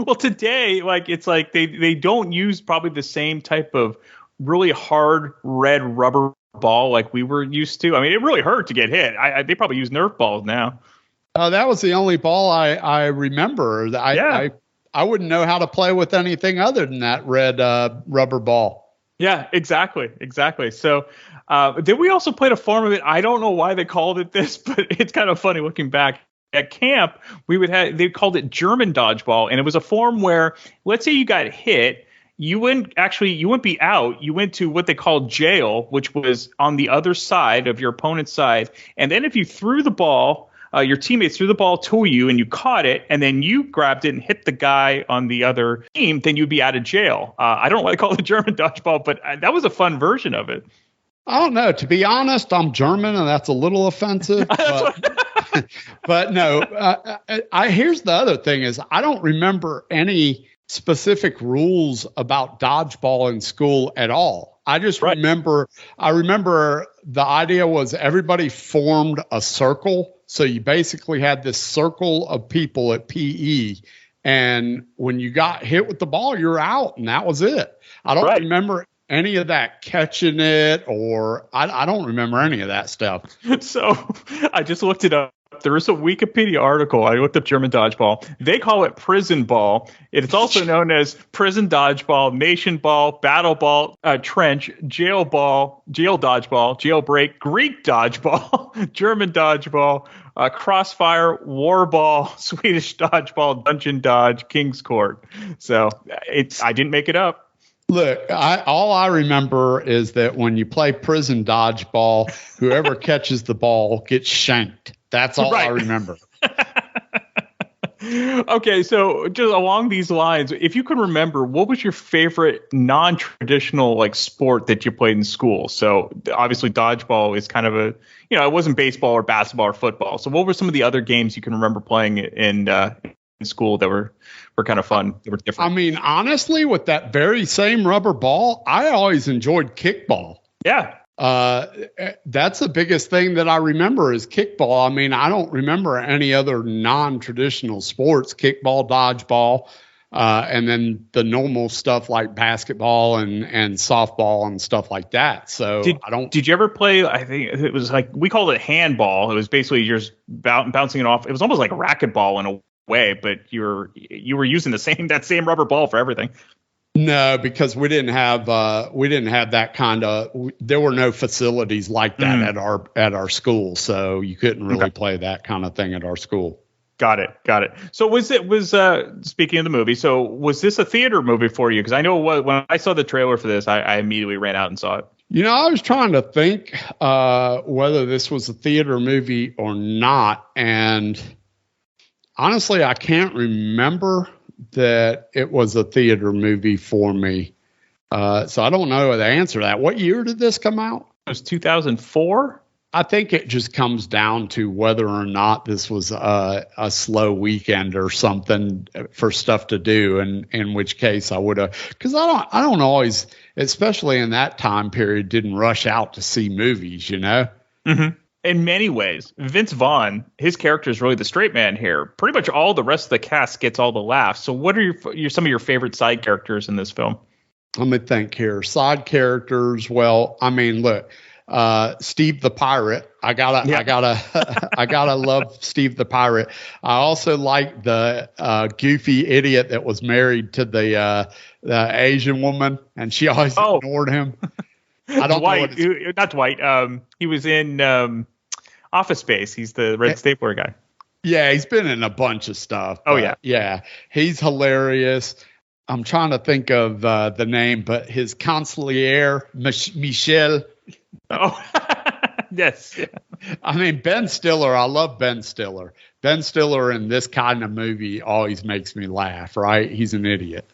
Well, today, it's like they don't use probably the same type of really hard red rubber ball like we were used to. I mean, it really hurt to get hit. They probably use Nerf balls now. That was the only ball I remember. I wouldn't know how to play with anything other than that red rubber ball. Yeah, exactly. So then we also played a form of it. I don't know why they called it this, but it's kind of funny looking back. At camp, they called it German dodgeball, and it was a form where, let's say you got hit, you wouldn't be out. You went to what they called jail, which was on the other side of your opponent's side. And then if you threw the ball, your teammates threw the ball to you and you caught it, and then you grabbed it and hit the guy on the other team, then you'd be out of jail. I don't know why they call it German dodgeball, but that was a fun version of it. I don't know. To be honest, I'm German, and that's a little offensive. But no, here's the other thing is I don't remember any specific rules about dodgeball in school at all. I just remember the idea was everybody formed a circle. So you basically had this circle of people at PE. And when you got hit with the ball, you're out, and that was it. I don't remember any of that catching it, or I don't remember any of that stuff. So I just looked it up. There is a Wikipedia article. I looked up German dodgeball. They call it prison ball. It's also known as prison dodgeball, nation ball, battle ball, trench, jail ball, jail dodgeball, jailbreak, Greek dodgeball, German dodgeball, crossfire, war ball, Swedish dodgeball, dungeon dodge, King's Court. So I didn't make it up. Look, all I remember is that when you play prison dodgeball, whoever catches the ball gets shanked. That's all I remember. Okay, so just along these lines, if you can remember, what was your favorite non-traditional sport that you played in school? So obviously dodgeball is kind of it wasn't baseball or basketball or football. So what were some of the other games you can remember playing in school that were kind of fun, that were different? I mean, honestly, with that very same rubber ball, I always enjoyed kickball. Yeah. That's the biggest thing that I remember is kickball. I mean, I don't remember any other non-traditional sports, kickball, dodgeball, and then the normal stuff like basketball and softball and stuff like that. So Did you ever play? I think it was we called it handball. It was basically you're just bouncing it off. It was almost like racquetball in a way, but you were using that same rubber ball for everything. No, because we didn't have that kind of. There were no facilities like that at our school, so you couldn't really play that kind of thing at our school. Got it. So speaking of the movie, so was this a theater movie for you? Because I know when I saw the trailer for this, I immediately ran out and saw it. You know, I was trying to think whether this was a theater movie or not, and honestly, I can't remember that it was a theater movie for me. So I don't know the answer to that. What year did this come out? It was 2004. I think it just comes down to whether or not this was a slow weekend or something for stuff to do, and in which case I would have, because I don't always, especially in that time period, didn't rush out to see movies, you know. Mm-hmm. In many ways, Vince Vaughn, his character is really the straight man here. Pretty much all the rest of the cast gets all the laughs. So, what are some of your favorite side characters in this film? Let me think here. Side characters. Well, I mean, look. Steve the Pirate. I gotta love Steve the Pirate. I also like the goofy idiot that was married to the Asian woman, and she always ignored him. I don't Dwight, know not Dwight. He was in Office Space. He's the red stapler guy. Yeah, he's been in a bunch of stuff. Oh yeah, he's hilarious. I'm trying to think of the name, but his consigliere, Michelle. Oh, yes. Yeah. I mean, Ben Stiller. I love Ben Stiller. Ben Stiller in this kind of movie always makes me laugh, right? He's an idiot.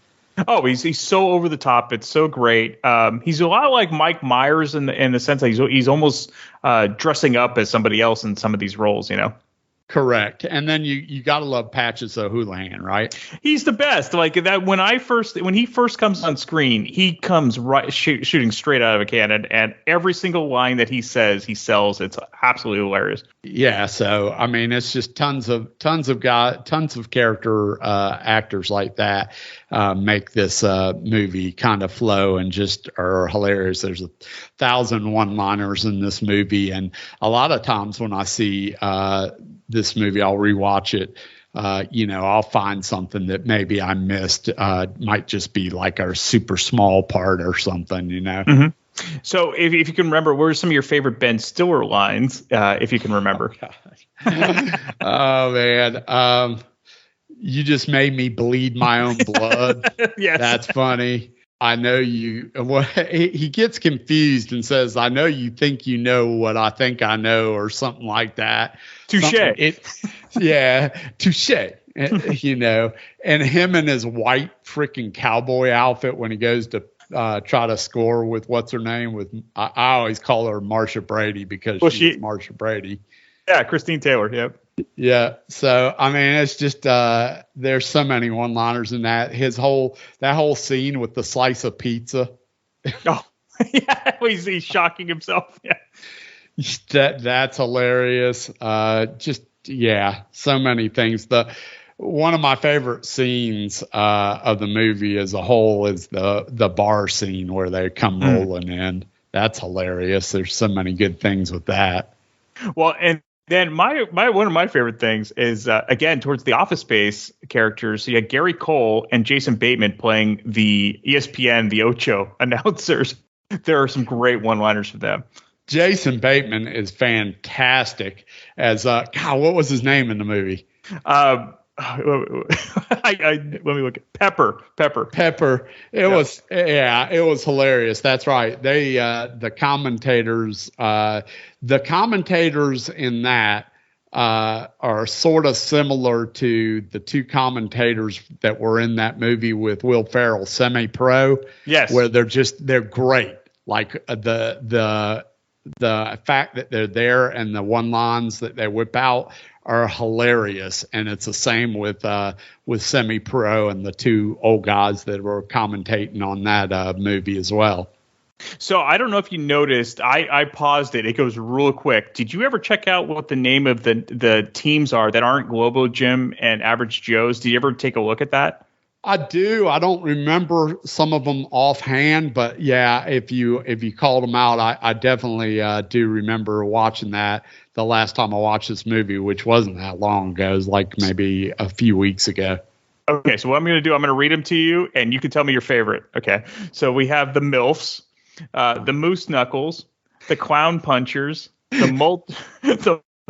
Oh, he's so over the top. It's so great. He's a lot like Mike Myers in the sense that he's almost dressing up as somebody else in some of these roles, you know? Correct. And then you got to love Patches O'Houlihan, right? He's the best. Like that when he first comes on screen, he comes right shooting straight out of a cannon, and every single line that he says, he sells. It's absolutely hilarious. Yeah, so I mean, it's just tons of character actors like that make this movie kind of flow and just are hilarious. There's 1,000 one-liners in this movie, and a lot of times when I see this movie, I'll rewatch it. I'll find something that maybe I missed. Might just be like a super small part or something, you know. Mm-hmm. So if you can remember, what are some of your favorite Ben Stiller lines, if you can remember? Oh man. You just made me bleed my own blood. Yes. That's funny. I know you. Well, he gets confused and says, I know you think you know what I think I know, or something like that. Touche. Touche. You know, and him in his white freaking cowboy outfit when he goes to try to score with what's her name? I always call her Marsha Brady because she's Marsha Brady. Yeah, Christine Taylor. Yep. Yeah. So I mean, it's just there's so many one-liners in that. That whole scene with the slice of pizza. Oh, yeah. He's shocking himself. Yeah. That's hilarious. So many things. One of my favorite scenes of the movie as a whole is the bar scene where they come rolling in. That's hilarious. There's so many good things with that. Well, and then my one of my favorite things is again towards the Office Space characters. So you had Gary Cole and Jason Bateman playing the ESPN, the Ocho announcers. There are some great one-liners for them. Jason Bateman is fantastic as what was his name in the movie? Let me look at Pepper. It was hilarious. That's right. They the commentators in that are sort of similar to the two commentators that were in that movie with Will Ferrell, Semi-Pro. Yes. Where they're great. Like the fact that they're there and the one lines that they whip out are hilarious, and it's the same with Semi-Pro and the two old guys that were commentating on that movie as well. So I don't know if you noticed, I paused it. It goes real quick. Did you ever check out what the name of the teams are that aren't Globo Gym and Average Joe's? Did you ever take a look at that? I do. I don't remember some of them offhand, but yeah, if you called them out, I definitely do remember watching that the last time I watched this movie, which wasn't that long ago. It was like maybe a few weeks ago. Okay, so what I'm going to do, I'm going to read them to you, and you can tell me your favorite. Okay, so we have the MILFs, the Moose Knuckles, the Clown Punchers, the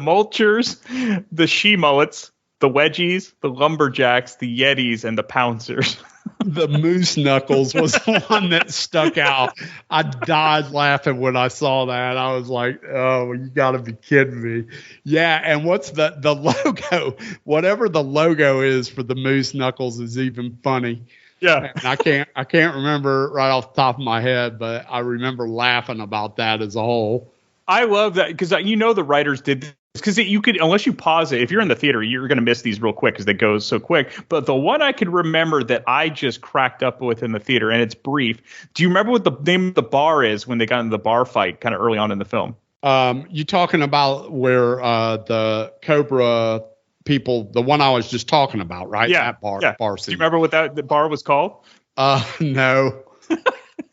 Mulchers, the She Mullets, the Wedgies, the Lumberjacks, the Yetis, and the Pouncers. The moose knuckles was the one that stuck out. I died laughing when I saw that. I was like, oh, you got to be kidding me. Yeah, and what's the logo? Whatever the logo is for the moose knuckles is even funny. Yeah. And I can't remember right off the top of my head, but I remember laughing about that as a whole. I love that because the writers did this because you could, unless you pause it, if you're in the theater, you're going to miss these real quick because they go so quick. But the one I could remember that I just cracked up with in the theater, and it's brief. Do you remember what the name of the bar is when they got into the bar fight kind of early on in the film? You talking about where the Cobra people, the one I was just talking about, right? Yeah. That bar, yeah. bar Do scene. you remember what the bar was called? No.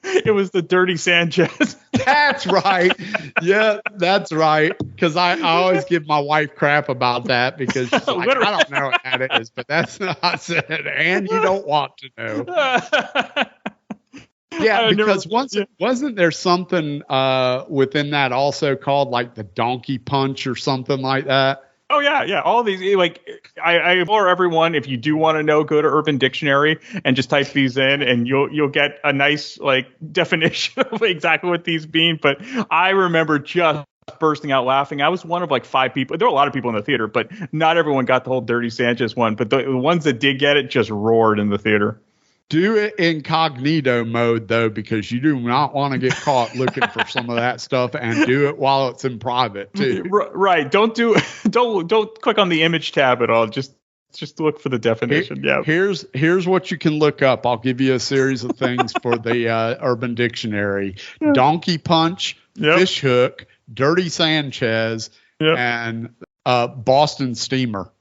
It was the Dirty Sanchez. That's right. Yeah, that's right. Because I always give my wife crap about that because she's like, I don't know what that is, but that's not, I said, and you don't want to know. Yeah, because wasn't there something within that also called like the donkey punch or something like that? Oh yeah. All these, like, I implore everyone, if you do want to know, go to Urban Dictionary and just type these in, and you'll get a nice like definition of exactly what these mean. But I remember just bursting out laughing. I was one of like 5 people. There were a lot of people in the theater, but not everyone got the whole Dirty Sanchez one. But the ones that did get it just roared in the theater. Do it incognito mode though, because you do not want to get caught looking for some of that stuff, and do it while it's in private too. Right. Don't click on the image tab at all. Just look for the definition. Yeah. Here's what you can look up. I'll give you a series of things for the Urban Dictionary: donkey punch, fish hook, Dirty Sanchez, and Boston steamer.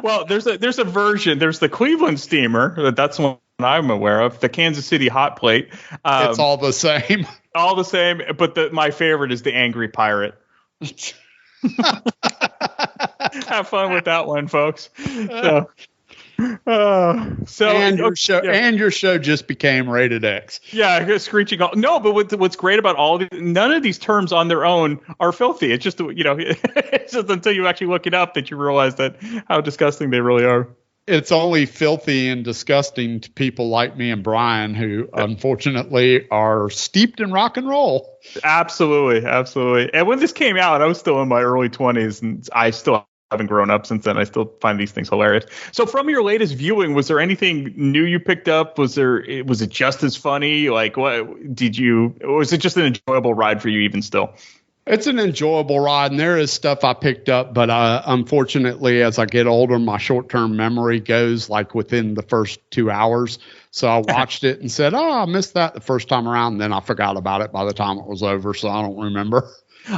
Well, there's a version. There's the Cleveland steamer. That's one I'm aware of. The Kansas City hot plate. It's all the same. All the same. But my favorite is the Angry Pirate. Have fun with that one, folks. And your show just became rated X. Yeah, screeching. No, but what's great about all of none of these terms on their own are filthy. It's just it's just until you actually look it up that you realize that how disgusting they really are. It's only filthy and disgusting to people like me and Brian, who unfortunately are steeped in rock and roll. Absolutely. And when this came out, I was still in my early 20s, and I still haven't grown up since then. I still find these things hilarious. So from your latest viewing, was there anything new you picked up? Was it just as funny? Like, what or was it just an enjoyable ride for you even still? It's an enjoyable ride, and there is stuff I picked up, but unfortunately, as I get older, my short-term memory goes like within the first 2 hours. So I watched it and said, oh, I missed that the first time around, and then I forgot about it by the time it was over, so I don't remember.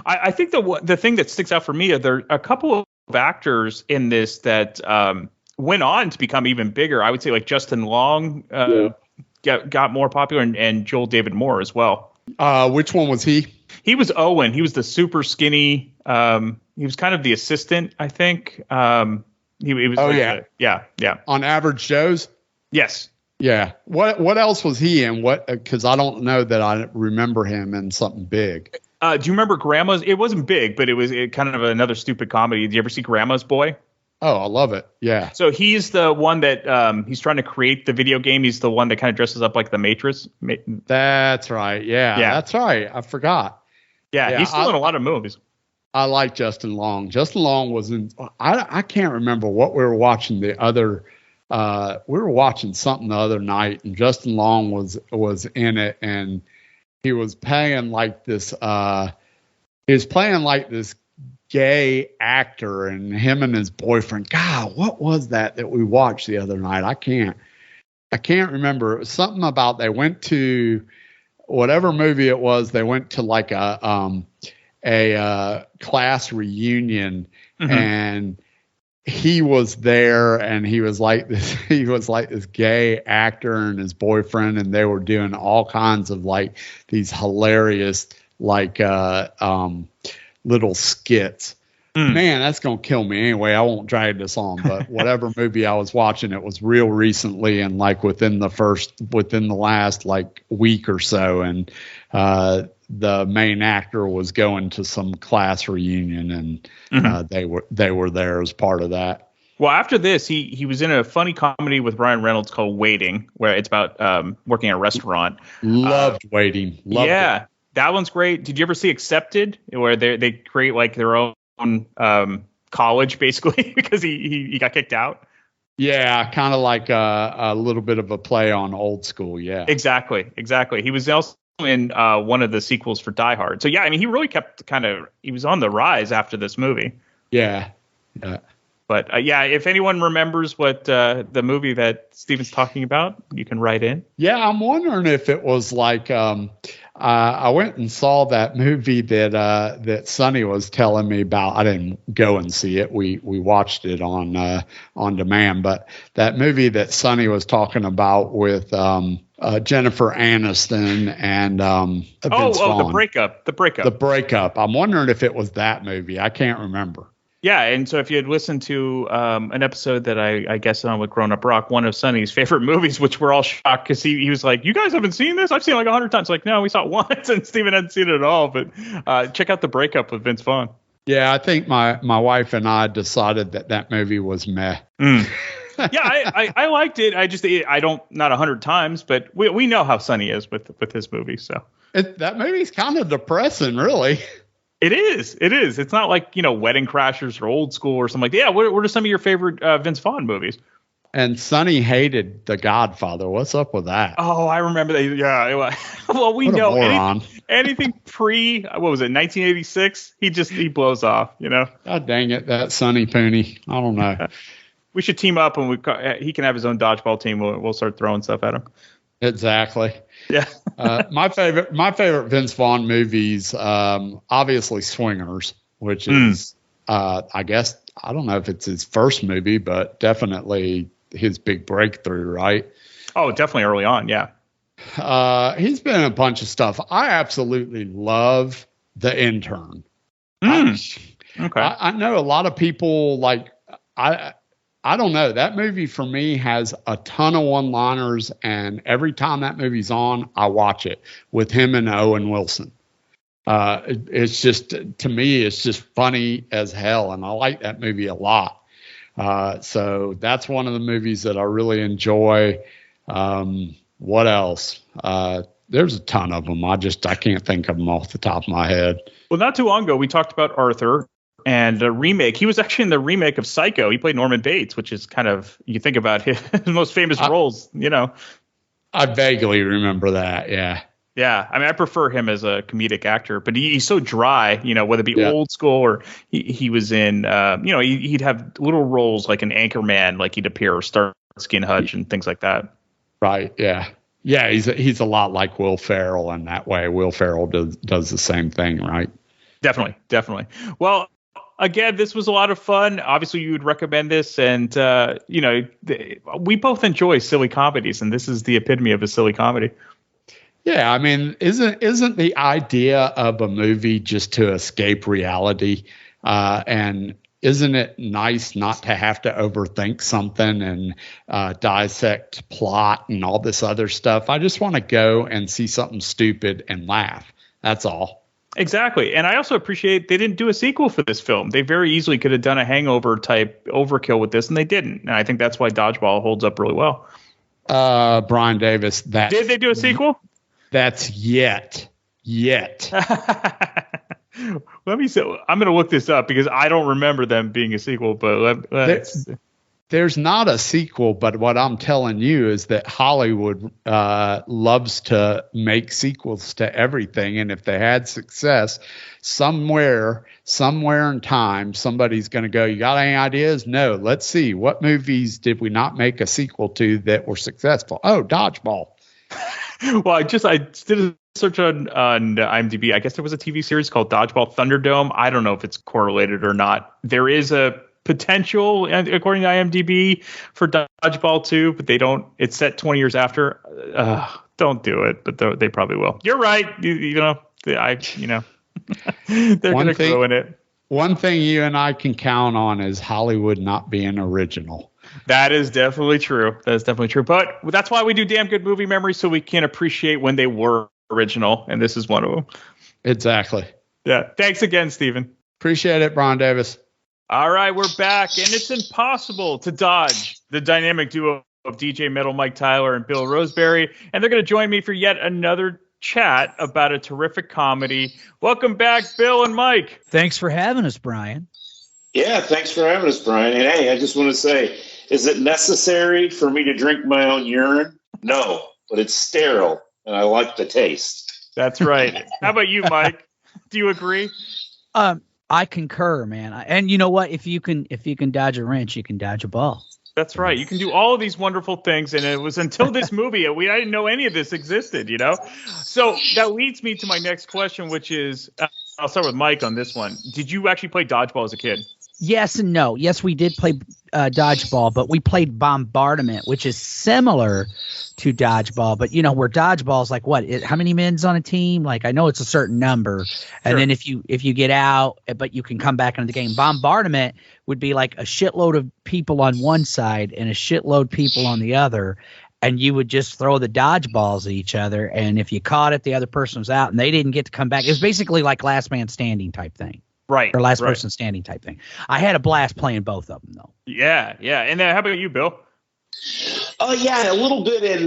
I think the thing that sticks out for me are there are a couple of actors in this that went on to become even bigger. I would say like Justin Long got more popular, and Joel David Moore as well. Which one was he? He was Owen. He was the super skinny. He was kind of the assistant, I think. He was. Yeah. On Average Joe's. Yes. Yeah. What else was he in? Because I don't know that I remember him in something big. Do you remember Grandma's? It wasn't big, but it was kind of another stupid comedy. Did you ever see Grandma's Boy? Oh, I love it. Yeah. So he's the one that he's trying to create the video game. He's the one that kind of dresses up like the Matrix. That's right. Yeah. That's right. I forgot. Yeah. He's still in a lot of movies. I like Justin Long. Justin Long was in. I can't remember what we were watching the other. We were watching something the other night, and Justin Long was in it, and he was playing like this. He was playing like this gay actor, and him and his boyfriend. God, what was that we watched the other night? I can't remember. It was something about they went to whatever movie it was. They went to like a class reunion, and he was there, and he was like this gay actor and his boyfriend, and they were doing all kinds of like these hilarious like little skits. Man, that's gonna kill me anyway. I won't drag this on, but whatever movie I was watching, it was real recently, and like within the last like week or so, and the main actor was going to some class reunion, and they were there as part of that. Well, after this, he was in a funny comedy with Ryan Reynolds called Waiting, where it's about working at a restaurant. Loved Waiting. Loved it. That one's great. Did you ever see Accepted, where they create like their own college basically because he got kicked out? Yeah, kind of like a little bit of a play on Old School. Yeah, exactly. He was also in one of the sequels for Die Hard. So yeah, I mean, he really kept he was on the rise after this movie. Yeah. But if anyone remembers what the movie that Steven's talking about, you can write in. Yeah, I'm wondering if it was like I went and saw that movie that Sonny was telling me about. I didn't go and see it. We watched it on demand. But that movie that Sonny was talking about with Jennifer Aniston and Vince Vaughn. The Breakup. I'm wondering if it was that movie. I can't remember. Yeah, and so if you had listened to an episode that I guessed on with Grown Up Rock, one of Sonny's favorite movies, which we're all shocked because he was like, "You guys haven't seen this? I've seen it like 100 times." Like, no, we saw it once, and Steven hadn't seen it at all. But check out The Breakup with Vince Vaughn. Yeah, I think my wife and I decided that movie was meh. Yeah, I liked it. I don't not 100 times, but we know how Sonny is with his movies. So that movie's kind of depressing, really. It is. It's not like, Wedding Crashers or Old School or something like that. Yeah, what are some of your favorite Vince Vaughn movies? And Sonny hated The Godfather. What's up with that? Oh, I remember that. Yeah. Well, we know anything pre, what was it, 1986? He blows off, God dang it, that Sonny Pooney. I don't know. We should team up and he can have his own dodgeball team. We'll start throwing stuff at him. Exactly. Yeah. My favorite Vince Vaughn movies, obviously Swingers, which is, I guess, I don't know if it's his first movie, but definitely his big breakthrough, right? Oh, definitely early on. Yeah. He's been in a bunch of stuff. I absolutely love The Intern. Okay. I know a lot of people I don't know. That movie for me has a ton of one-liners, and every time that movie's on, I watch it with him and Owen Wilson. It's just, to me, it's just funny as hell, and I like that movie a lot. So that's one of the movies that I really enjoy. What else? There's a ton of them. I can't think of them off the top of my head. Well, not too long ago, we talked about Arthur. And a remake. He was actually in the remake of Psycho. He played Norman Bates, which is kind of, you think about his most famous roles, I vaguely remember that. Yeah. Yeah. I mean, I prefer him as a comedic actor, but he's so dry, whether it be Old School or he was in, he'd have little roles like an Anchorman, like he'd appear, or Starsky and Hutch and things like that. Right. Yeah. Yeah. He's a lot like Will Ferrell in that way. Will Ferrell does the same thing, right? Definitely. Well, again, this was a lot of fun. Obviously, you would recommend this, and we both enjoy silly comedies, and this is the epitome of a silly comedy. Yeah, I mean, isn't the idea of a movie just to escape reality? And isn't it nice not to have to overthink something and dissect plot and all this other stuff? I just want to go and see something stupid and laugh. That's all. Exactly. And I also appreciate they didn't do a sequel for this film. They very easily could have done a Hangover type overkill with this, and they didn't. And I think that's why Dodgeball holds up really well. Brian Davis. Did they do a sequel? That's yet. Let me see. I'm going to look this up because I don't remember them being a sequel, but there's not a sequel, but what I'm telling you is that Hollywood loves to make sequels to everything. And if they had success, somewhere in time, somebody's going to go, you got any ideas? No, let's see. What movies did we not make a sequel to that were successful? Oh, Dodgeball. Well, I did a search on IMDb. I guess there was a TV series called Dodgeball Thunderdome. I don't know if it's correlated or not. There is a potential, according to IMDb, for Dodgeball 2, but they don't. It's set 20 years after. Don't do it, but they probably will. You're right. They're going to throw in it. One thing you and I can count on is Hollywood not being original. That is definitely true. But that's why we do Damn Good Movie Memories, so we can appreciate when they were original, and this is one of them. Exactly. Yeah. Thanks again, Stephen. Appreciate it, Brian Davis. All right, we're back, and it's impossible to dodge the dynamic duo of DJ Metal Mike Tyler and Bill Roseberry, and they're going to join me for yet another chat about a terrific comedy. Welcome back, Bill and Mike. Thanks for having us, Brian. Yeah, thanks for having us, Brian. And hey, I just want to say, is it necessary for me to drink my own urine? No, but it's sterile, and I like the taste. That's right. How about you, Mike? Do you agree? I concur, man. And you know what? If you can dodge a wrench, you can dodge a ball. That's right. You can do all of these wonderful things, and it was until this movie I didn't know any of this existed. So that leads me to my next question, which is I'll start with Mike on this one. Did you actually play dodgeball as a kid? Yes and no. Yes, we did play dodgeball, but we played bombardment, which is similar to dodgeball. But where dodgeball is like what? How many men's on a team? Like I know it's a certain number, and then if you get out, but you can come back into the game. Bombardment would be like a shitload of people on one side and a shitload of people on the other, and you would just throw the dodgeballs at each other. And if you caught it, the other person was out, and they didn't get to come back. It was basically like last man standing type thing. Right. Or last person standing type thing. I had a blast playing both of them, though. Yeah. And then how about you, Bill? Yeah, a little bit in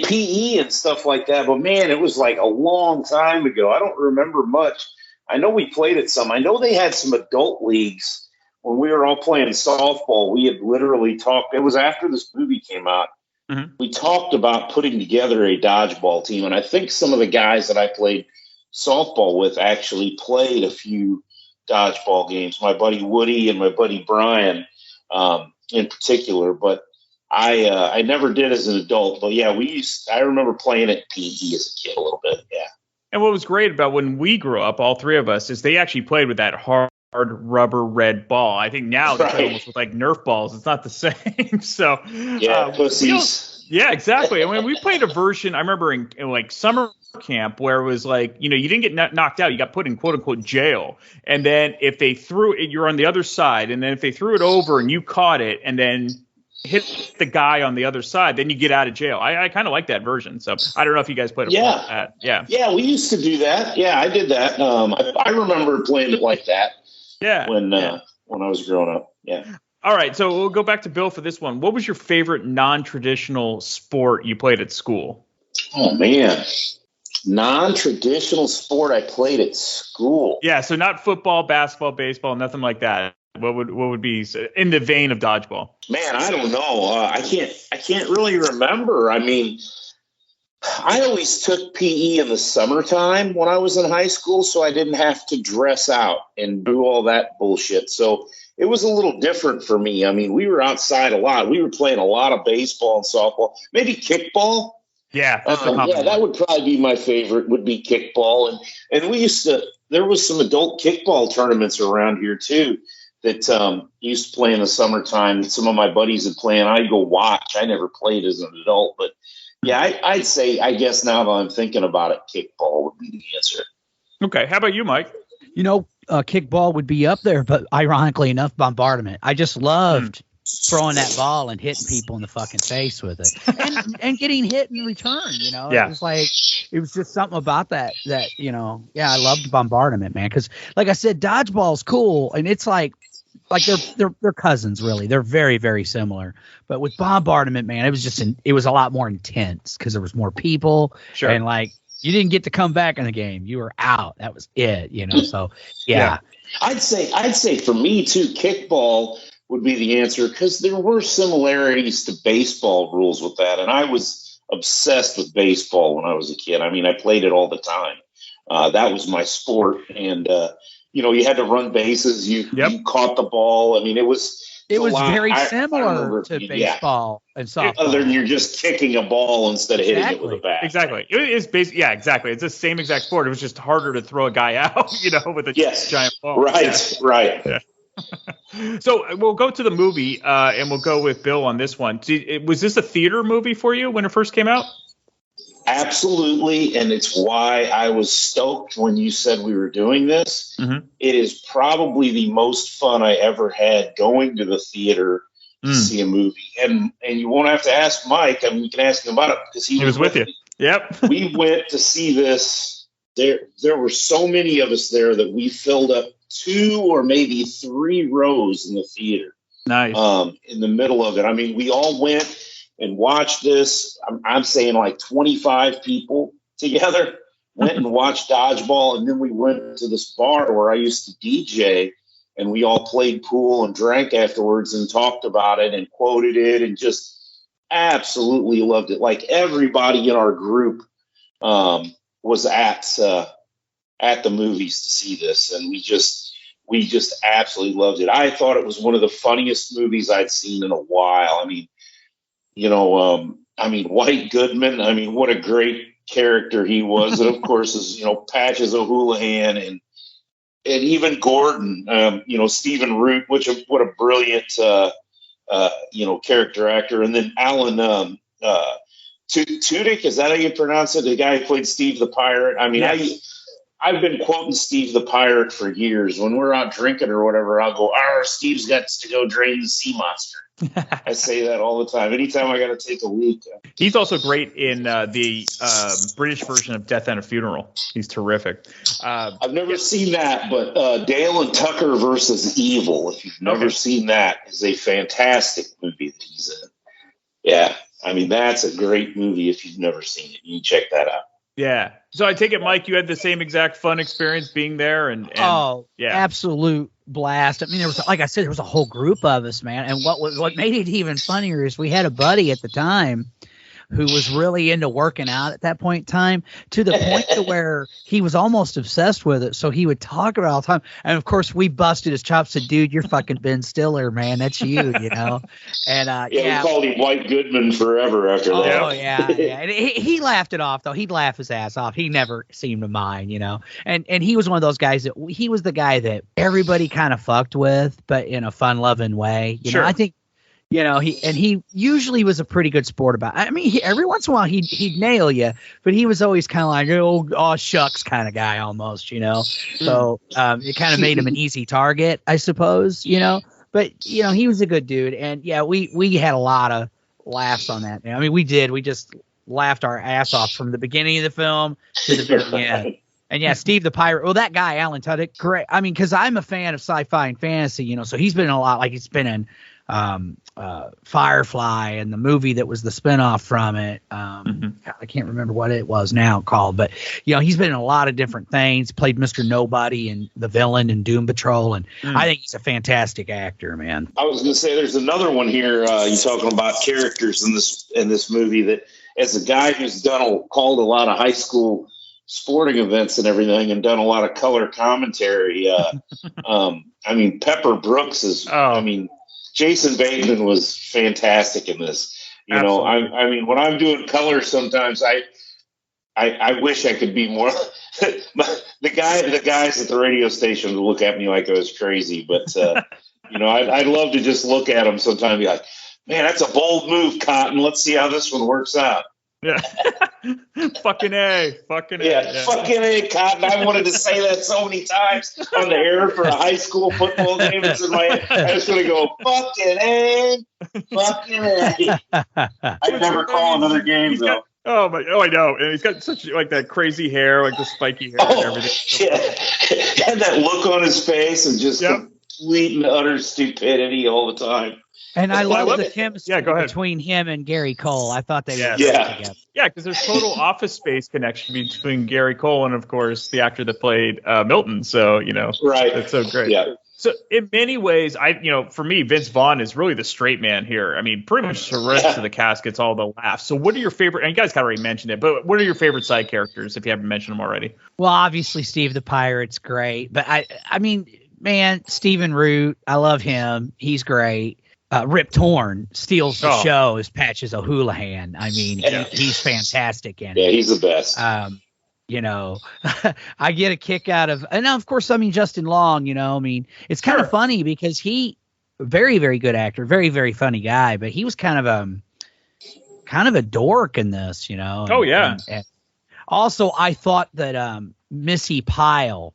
PE and stuff like that. But, man, it was like a long time ago. I don't remember much. I know we played it some. I know they had some adult leagues when we were all playing softball. We had literally talked. It was after this movie came out. Mm-hmm. We talked about putting together a dodgeball team. And I think some of the guys that I played softball with actually played a few dodgeball games. My buddy Woody and my buddy Brian in particular, but I never did as an adult. But yeah, I remember playing at PE as a kid a little bit. Yeah. And what was great about when we grew up, all three of us, is they actually played with that hard rubber red ball. I think now they play almost with like Nerf balls. It's not the same. So yeah, pussies. Yeah, exactly. I mean, we played a version. I remember in like summer camp where it was like, you didn't get knocked out, you got put in quote unquote jail, and then if they threw it, you're on the other side, and then if they threw it over and you caught it and then hit the guy on the other side, then you get out of jail. I kind of like that version, so I don't know if you guys played that. Yeah, we used to do that. Yeah, I did that. I remember playing it like that when I was growing up. Yeah. All right, so we'll go back to Bill for this one. What was your favorite non-traditional sport you played at school? Oh man, non-traditional sport I played at school. Yeah, so not football, basketball, baseball, nothing like that. What would be in the vein of dodgeball? Man, I don't know. I can't really remember. I mean, I always took PE in the summertime when I was in high school, so I didn't have to dress out and do all that bullshit. So it was a little different for me. I mean, we were outside a lot. We were playing a lot of baseball and softball, maybe kickball. Yeah, that's that would probably be my favorite, would be kickball. And we used to, there was some adult kickball tournaments around here too that used to play in the summertime that some of my buddies would play, and I'd go watch. I never played as an adult, but yeah, I'd say, I guess now that I'm thinking about it, kickball would be the answer. Okay, how about you, Mike? Kickball would be up there, but ironically enough, bombardment. I just loved throwing that ball and hitting people in the fucking face with it, and getting hit in return. Yeah. It was like, it was just something about that I loved bombardment, man. Because like I said, dodgeball's cool, and it's like they're cousins, really. They're very, very similar. But with bombardment, man, it was a lot more intense because there was more people, and like you didn't get to come back in the game. You were out. That was it, So yeah. I'd say for me too, kickball would be the answer because there were similarities to baseball rules with that, and I was obsessed with baseball when I was a kid. I mean, I played it all the time. That was my sport, and you had to run bases. You caught the ball. I mean, it was very similar to baseball and softball. Other than you're just kicking a ball instead of hitting it with a bat. Exactly. It is exactly. It's the same exact sport. It was just harder to throw a guy out, with a giant ball. Right. Yeah. So we'll go to the movie, and we'll go with Bill on this one. Was this a theater movie for you when it first came out? Absolutely, and it's why I was stoked when you said we were doing this. Mm-hmm. It is probably the most fun I ever had going to the theater to see a movie. And you won't have to ask Mike. I mean, you can ask him about it because he was with you. Me. Yep. We went to see this. There were so many of us there that we filled up 2 or maybe 3 rows in the theater. Nice. In the middle of it. I mean, we all went and watched this. I'm saying like 25 people together went and watched Dodgeball. And then we went to this bar where I used to DJ, and we all played pool and drank afterwards and talked about it and quoted it and just absolutely loved it. Like everybody in our group was at the movies to see this. And we just absolutely loved it. I thought it was one of the funniest movies I'd seen in a while. I mean, White Goodman, I mean, what a great character he was. And of course, is, Patches O'Houlihan and even Gordon, Stephen Root, what a brilliant, character actor. And then Alan Tudyk, is that how you pronounce it? The guy who played Steve the Pirate. I mean, yes. I've been quoting Steve the Pirate for years. When we're out drinking or whatever, I'll go, Steve's got to go drain the sea monster. I say that all the time. Anytime I got to take a leak. He's also great in the British version of Death and a Funeral. He's terrific. I've never seen that, but Dale and Tucker versus Evil, if you've never seen that, is a fantastic movie that he's in. Yeah, I mean, that's a great movie if you've never seen it. You can check that out. Yeah. So I take it, Mike, you had the same exact fun experience being there, and absolute blast. I mean, there was, like I said, there was a whole group of us, man. And what made it even funnier is we had a buddy at the time who was really into working out at that point in time, to the point to where he was almost obsessed with it. So he would talk about it all the time. And of course we busted his chops, said, dude, you're fucking Ben Stiller, man. That's you, And we called him White Goodman forever after that. Oh yeah. And he laughed it off though. He'd laugh his ass off. He never seemed to mind, and he was one of those guys that he was the guy that everybody kind of fucked with, but in a fun loving way. Sure. I think, he usually was a pretty good sport about it. I mean, every once in a while he'd nail you, but he was always kind of like, oh shucks kind of guy almost, So it kind of made him an easy target, I suppose, But he was a good dude, and we had a lot of laughs on that. I mean, we just laughed our ass off from the beginning of the film to the very end. And Steve the Pirate. Well, that guy Alan Tudyk, great. I mean, because I'm a fan of sci-fi and fantasy, so he's been in a lot. Like he's been in Firefly and the movie that was the spinoff from it. I can't remember what it was now called, but he's been in a lot of different things. Played Mr. Nobody and the villain in Doom Patrol, and I think he's a fantastic actor, man. I was going to say there's another one here. You're talking about characters in this movie that, as a guy who's called a lot of high school sporting events and everything, and done a lot of color commentary. I mean, Pepper Brooks is. I mean, Jason Bateman was fantastic in this. I mean, when I'm doing color, sometimes I wish I could be more. the guys at the radio station would look at me like I was crazy, but I'd love to just look at them sometime and be like, man, that's a bold move, Cotton. Let's see how this one works out. Yeah. Fucking A. Yeah, fucking A, Cotton. I wanted to say that so many times on the air for a high school football game. It's in my head. I was going to go, fucking A. Fucking A. I'd never call another game, though. I know. And he's got such like that crazy hair, like the spiky hair and everything. Yeah. And that look on his face and just complete and utter stupidity all the time. And I love the chemistry between him and Gary Cole. I thought they were together. Yeah, because there's total Office Space connection between Gary Cole and, of course, the actor that played Milton. So, right. That's so great. Yeah. So in many ways, for me, Vince Vaughn is really the straight man here. I mean, pretty much the rest of the cast gets all the laughs. So what are your favorite, and you guys kind of already mentioned it, but what are your favorite side characters if you haven't mentioned them already? Well, obviously Steve the Pirate's great, but I mean, man, Stephen Root, I love him. He's great. Rip Torn steals the show as Patches O'Houlihan. I mean, he's fantastic in it. Yeah, he's the best. I get a kick out of, and of course, I mean, Justin Long, I mean, it's kind of funny because he, very, very good actor, very, very funny guy, but he was kind of a dork in this, And also, I thought that Missy Pyle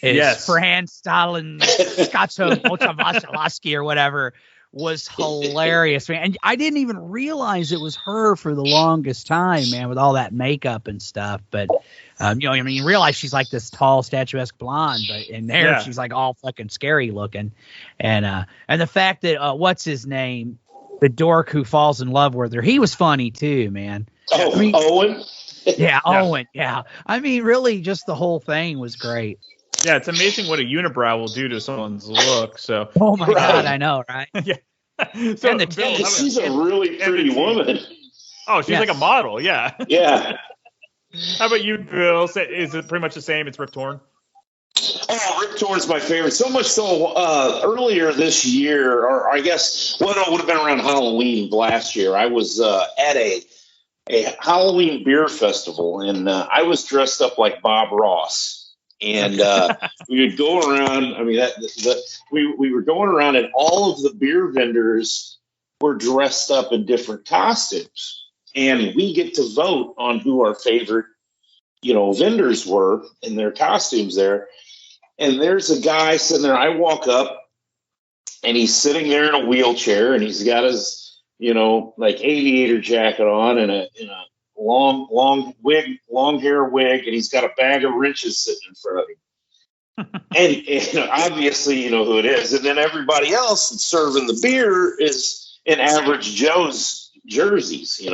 is Fran Stalin, Scotzo Mochavasalowski or whatever, was hilarious, man. And I didn't even realize it was her for the longest time, man, with all that makeup and stuff. But, you realize she's like this tall, statuesque blonde, but in there she's like all fucking scary looking. And the fact that, what's his name? The dork who falls in love with her. He was funny too, man. Owen? Yeah, Owen. Yeah. I mean, really, just the whole thing was great. Yeah, it's amazing what a unibrow will do to someone's look. So. Oh my God, I know, right? Yeah. So, and the Bill, she's a really pretty woman. Oh, she's like a model. Yeah. Yeah. How about you, Bill? Is it pretty much the same? It's Rip Torn. Oh, Rip Torn's my favorite. So much so, earlier this year, or I guess, well, no, it would have been around Halloween last year. I was at a Halloween beer festival, and I was dressed up like Bob Ross. And we would go around. I mean, we were going around, and all of the beer vendors were dressed up in different costumes, and we get to vote on who our favorite, vendors were in their costumes there. And there's a guy sitting there. I walk up, and he's sitting there in a wheelchair, and he's got his, like aviator jacket on and a long hair wig, and he's got a bag of wrenches sitting in front of him. and obviously, you know who it is. And then everybody else that's serving the beer is in Average Joe's jerseys,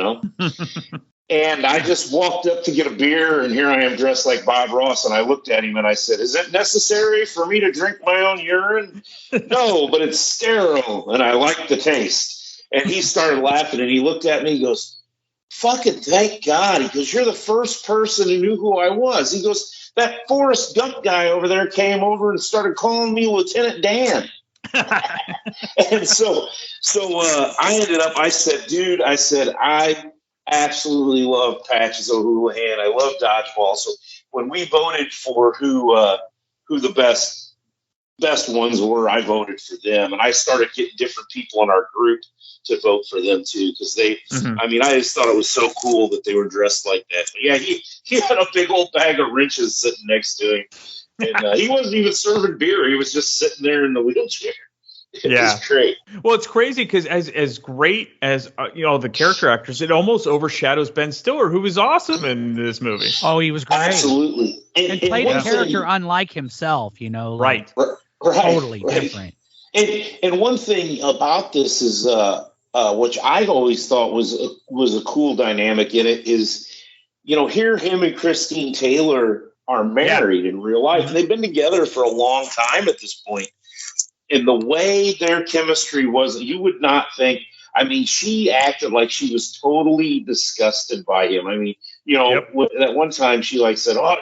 And I just walked up to get a beer, and here I am dressed like Bob Ross. And I looked at him and I said, "Is it necessary for me to drink my own urine?" "No, but it's sterile, and I like the taste." And he started laughing, and he looked at me. He goes, "Fucking thank God." He goes, "You're the first person who knew who I was." He goes, "That Forrest Gump guy over there came over and started calling me Lieutenant Dan." And so I ended up, I said, "Dude," I said, "I absolutely love Patches O'Houlihan. I love Dodgeball." So when we voted for who the best ones were, I voted for them. And I started getting different people in our group to vote for them too, because they, I mean, I just thought it was so cool that they were dressed like that. But yeah, he had a big old bag of wrenches sitting next to him, and he wasn't even serving beer. He was just sitting there in the wheelchair. It was great. Well, it's crazy because as great as the character actors, it almost overshadows Ben Stiller, who was awesome in this movie. Oh, he was great. Absolutely, and played a character unlike himself. Right. Totally different. And one thing about this is, which I've always thought was a cool dynamic in it is, here him and Christine Taylor are married in real life. They've been together for a long time at this point. And the way their chemistry was, you would not think. I mean, she acted like she was totally disgusted by him. I mean, at one time she said, "Oh,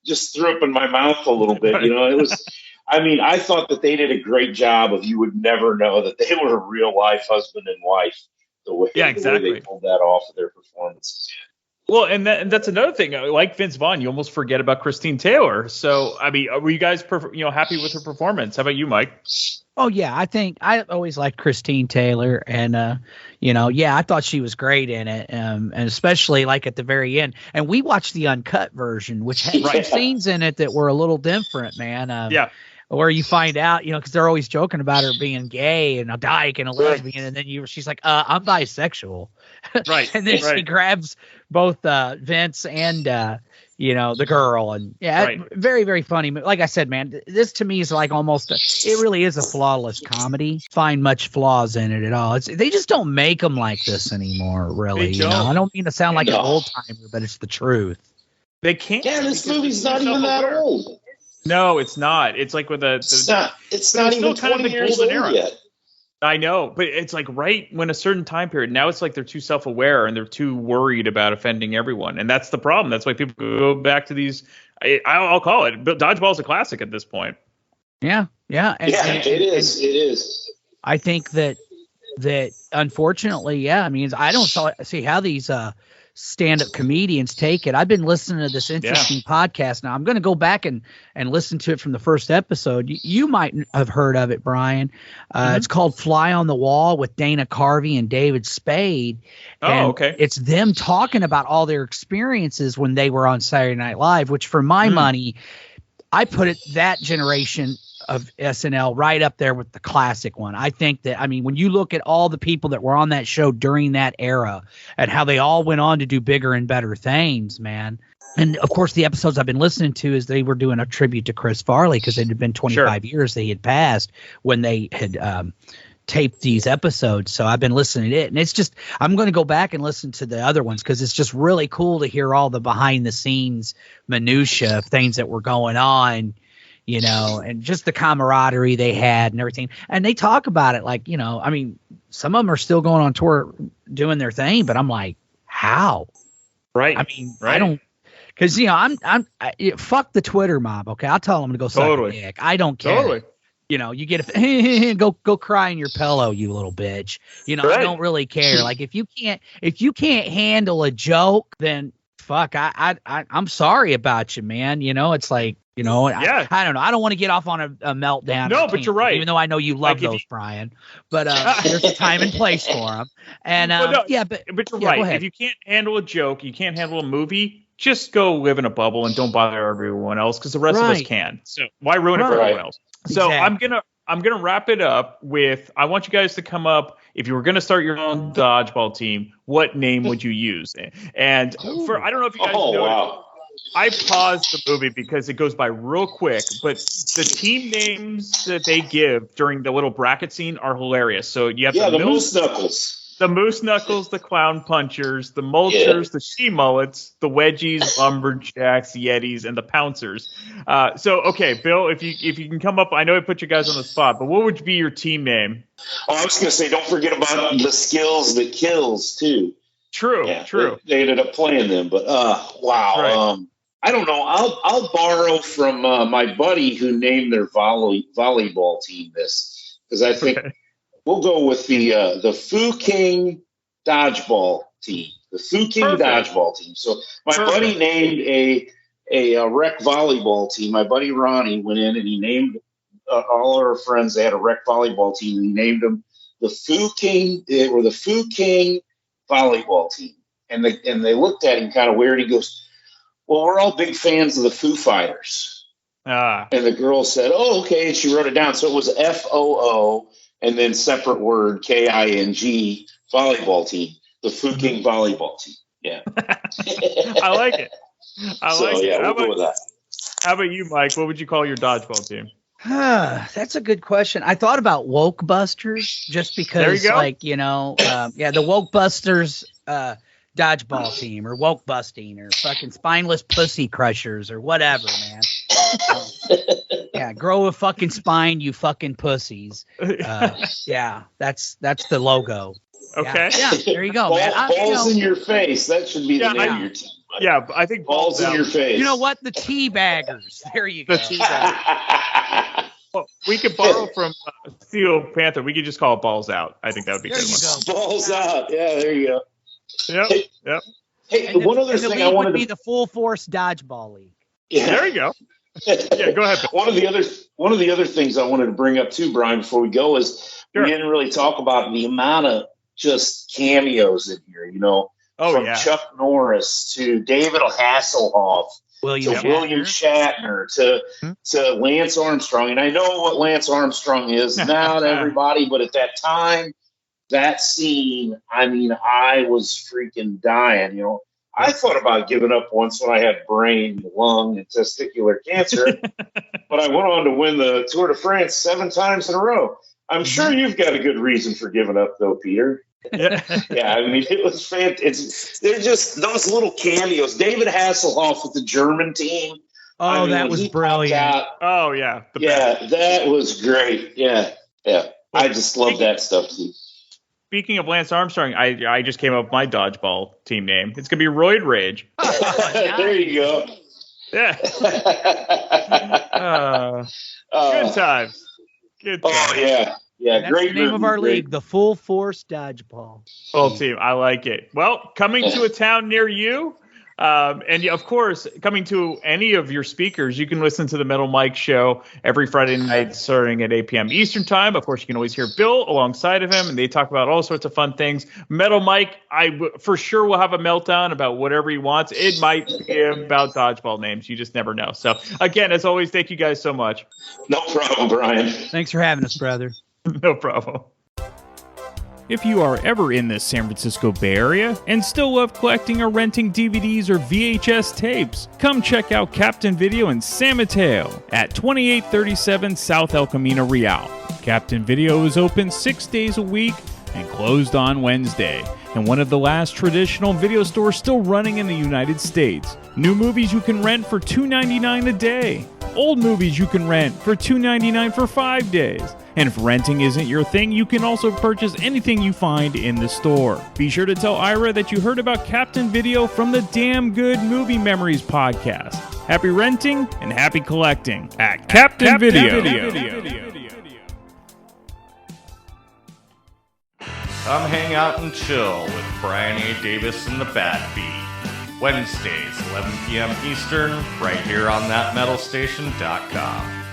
just threw up in my mouth a little bit." It was. I mean, I thought that they did a great job of. You would never know that they were a real life husband and wife. The way they pulled that off of their performances. Well, and that's another thing. Like Vince Vaughn, you almost forget about Christine Taylor. So, I mean, were you guys happy with her performance? How about you, Mike? Oh yeah, I think I always liked Christine Taylor, and I thought she was great in it, and especially like at the very end. And we watched the uncut version, which had some scenes in it that were a little different, man. Where you find out, because they're always joking about her being gay and a dyke and a lesbian, and then she's like, "I'm bisexual," right? And then she grabs both Vince and the girl, and very, very funny. Like I said, man, this to me is like it really is a flawless comedy. Find much flaws in it at all. They just don't make them like this anymore, really. I don't mean to sound like an old timer, but it's the truth. They can't. Yeah, this movie's not even that old. No, it's not. It's like with it's not even 20 years old yet. I know, but it's like right when a certain time period. Now it's like they're too self-aware and they're too worried about offending everyone, and that's the problem. That's why people go back to these. I'll call it. But Dodgeball's a classic at this point. Yeah. It is. I think that unfortunately, I mean, I don't see how these stand-up comedians take it. I've been listening to this interesting podcast now. I'm going to go back and listen to it from the first episode. You might have heard of it, Brian. It's called Fly on the Wall with Dana Carvey and David Spade. Oh, okay. It's them talking about all their experiences when they were on Saturday Night Live, which for my money, I put it that generation of SNL, right up there with the classic one. I think that, I mean, when you look at all the people that were on that show during that era and how they all went on to do bigger and better things, man. And of course, the episodes I've been listening to is they were doing a tribute to Chris Farley because it had been 25 years they had passed when they had taped these episodes. So I've been listening to it, and it's just, I'm going to go back and listen to the other ones because it's just really cool to hear all the behind the scenes minutia of things that were going on, you know, and just the camaraderie they had and everything. And they talk about it like, you know, I mean, some of them are still going on tour doing their thing, but I'm like, how? Right. I mean, I don't, because, you know, fuck the Twitter mob. Okay. I'll tell them to go suck a dick. I don't care. Totally. You know, you get a go cry in your pillow, you little bitch. You know, I don't really care. Like if you can't handle a joke, then fuck, I'm sorry about you, man. You know, it's like, you know, I don't know. I don't want to get off on a meltdown. No, but you're right. Even though I know you love those, Brian. But there's a time and place for them. And but you're right. If you can't handle a joke, you can't handle a movie. Just go live in a bubble and don't bother everyone else because the rest of us can. So why ruin it for everyone else? So exactly. I'm gonna wrap it up with, I want you guys to come up, if you were gonna start your own dodgeball team, what name would you use? And for, I don't know if you guys know, I paused the movie because it goes by real quick, but the team names that they give during the little bracket scene are hilarious. So you have the Moose Knuckles. The Moose Knuckles, the Clown Punchers, the Mulchers, the She Mullets, the Wedgies, Lumberjacks, Yetis, and the Pouncers. So, okay, Bill, if you can come up, I know I put you guys on the spot, but what would be your team name? Oh, I was going to say, don't forget about the Skills That Kills, too. True. They ended up playing them, but wow. Right. I don't know. I'll borrow from my buddy who named their volleyball team this, because I think we'll go with the Foo King Dodgeball team. The Foo King Dodgeball team. So my buddy named a rec volleyball team. My buddy Ronnie went in and he named all our friends. They had a rec volleyball team, and he named them the Foo King. They were the Foo King volleyball team. And they looked at him kind of weird. He goes, well, we're all big fans of the Foo Fighters. And the girl said, oh, okay. And she wrote it down. So it was FOO and then separate word KING volleyball team, the Foo King volleyball team. Yeah. I like it. We'll go with that. How about you, Mike? What would you call your dodgeball team? That's a good question. I thought about Woke Busters just because, like, you know, the Woke Busters dodgeball team, or woke busting, or fucking spineless pussy crushers, or whatever, man. Grow a fucking spine, you fucking pussies. That's the logo. Okay. Yeah, there you go, man. Balls in your face. That should be the name of your team. Yeah, I think balls in your face. You know what? The Teabaggers. There you go. Well, we could borrow from Steel Panther. We could just call it Balls Out. I think that would be good. Balls Out. Yeah, there you go. Yep. Hey, one other thing I wanted to be the Full Force Dodgeball League. Yeah. There you go. Yeah, go ahead. One of the other things I wanted to bring up too, Brian, before we go is we didn't really talk about the amount of just cameos in here. You know, from Chuck Norris to David Hasselhoff, William Shatner to Lance Armstrong. And I know what Lance Armstrong is now to everybody, but at that time, that scene, I mean, I was freaking dying. You know, I thought about giving up once when I had brain, lung, and testicular cancer, but I went on to win the Tour de France 7 times in a row. I'm sure you've got a good reason for giving up, though, Peter. Yeah, I mean, it was fantastic. They're just those little cameos. David Hasselhoff with the German team. Oh, that was brilliant. That was great. Yeah. I just love that stuff, too. Speaking of Lance Armstrong, I just came up with my dodgeball team name. It's going to be Roid Rage. There you go. Yeah. Good times. Oh, yeah. Yeah, that's great the name of our league, the Full Force Dodgeball. Full team. I like it. Well, coming to a town near you, And of course, coming to any of your speakers, you can listen to the Metal Mike show every Friday night starting at 8 p.m. Eastern time. Of course, you can always hear Bill alongside of him, and they talk about all sorts of fun things. Metal Mike, for sure will have a meltdown about whatever he wants. It might be about dodgeball names. You just never know. So again, as always, thank you guys so much. No problem, Brian. Thanks for having us, brother. No problem. If you are ever in the San Francisco Bay Area and still love collecting or renting DVDs or VHS tapes, come check out Captain Video in San Mateo at 2837 South El Camino Real. Captain Video is open 6 days a week and closed on Wednesday, and one of the last traditional video stores still running in the United States. New movies you can rent for $2.99 a day. Old movies you can rent for $2.99 for 5 days. And if renting isn't your thing, you can also purchase anything you find in the store. Be sure to tell Ira that you heard about Captain Video from the Damn Good Movie Memories podcast. Happy renting and happy collecting at Captain Video. Come hang out and chill with Brian A. Davis and the Bad Beat. Wednesdays, 11 p.m. Eastern, right here on thatmetalstation.com.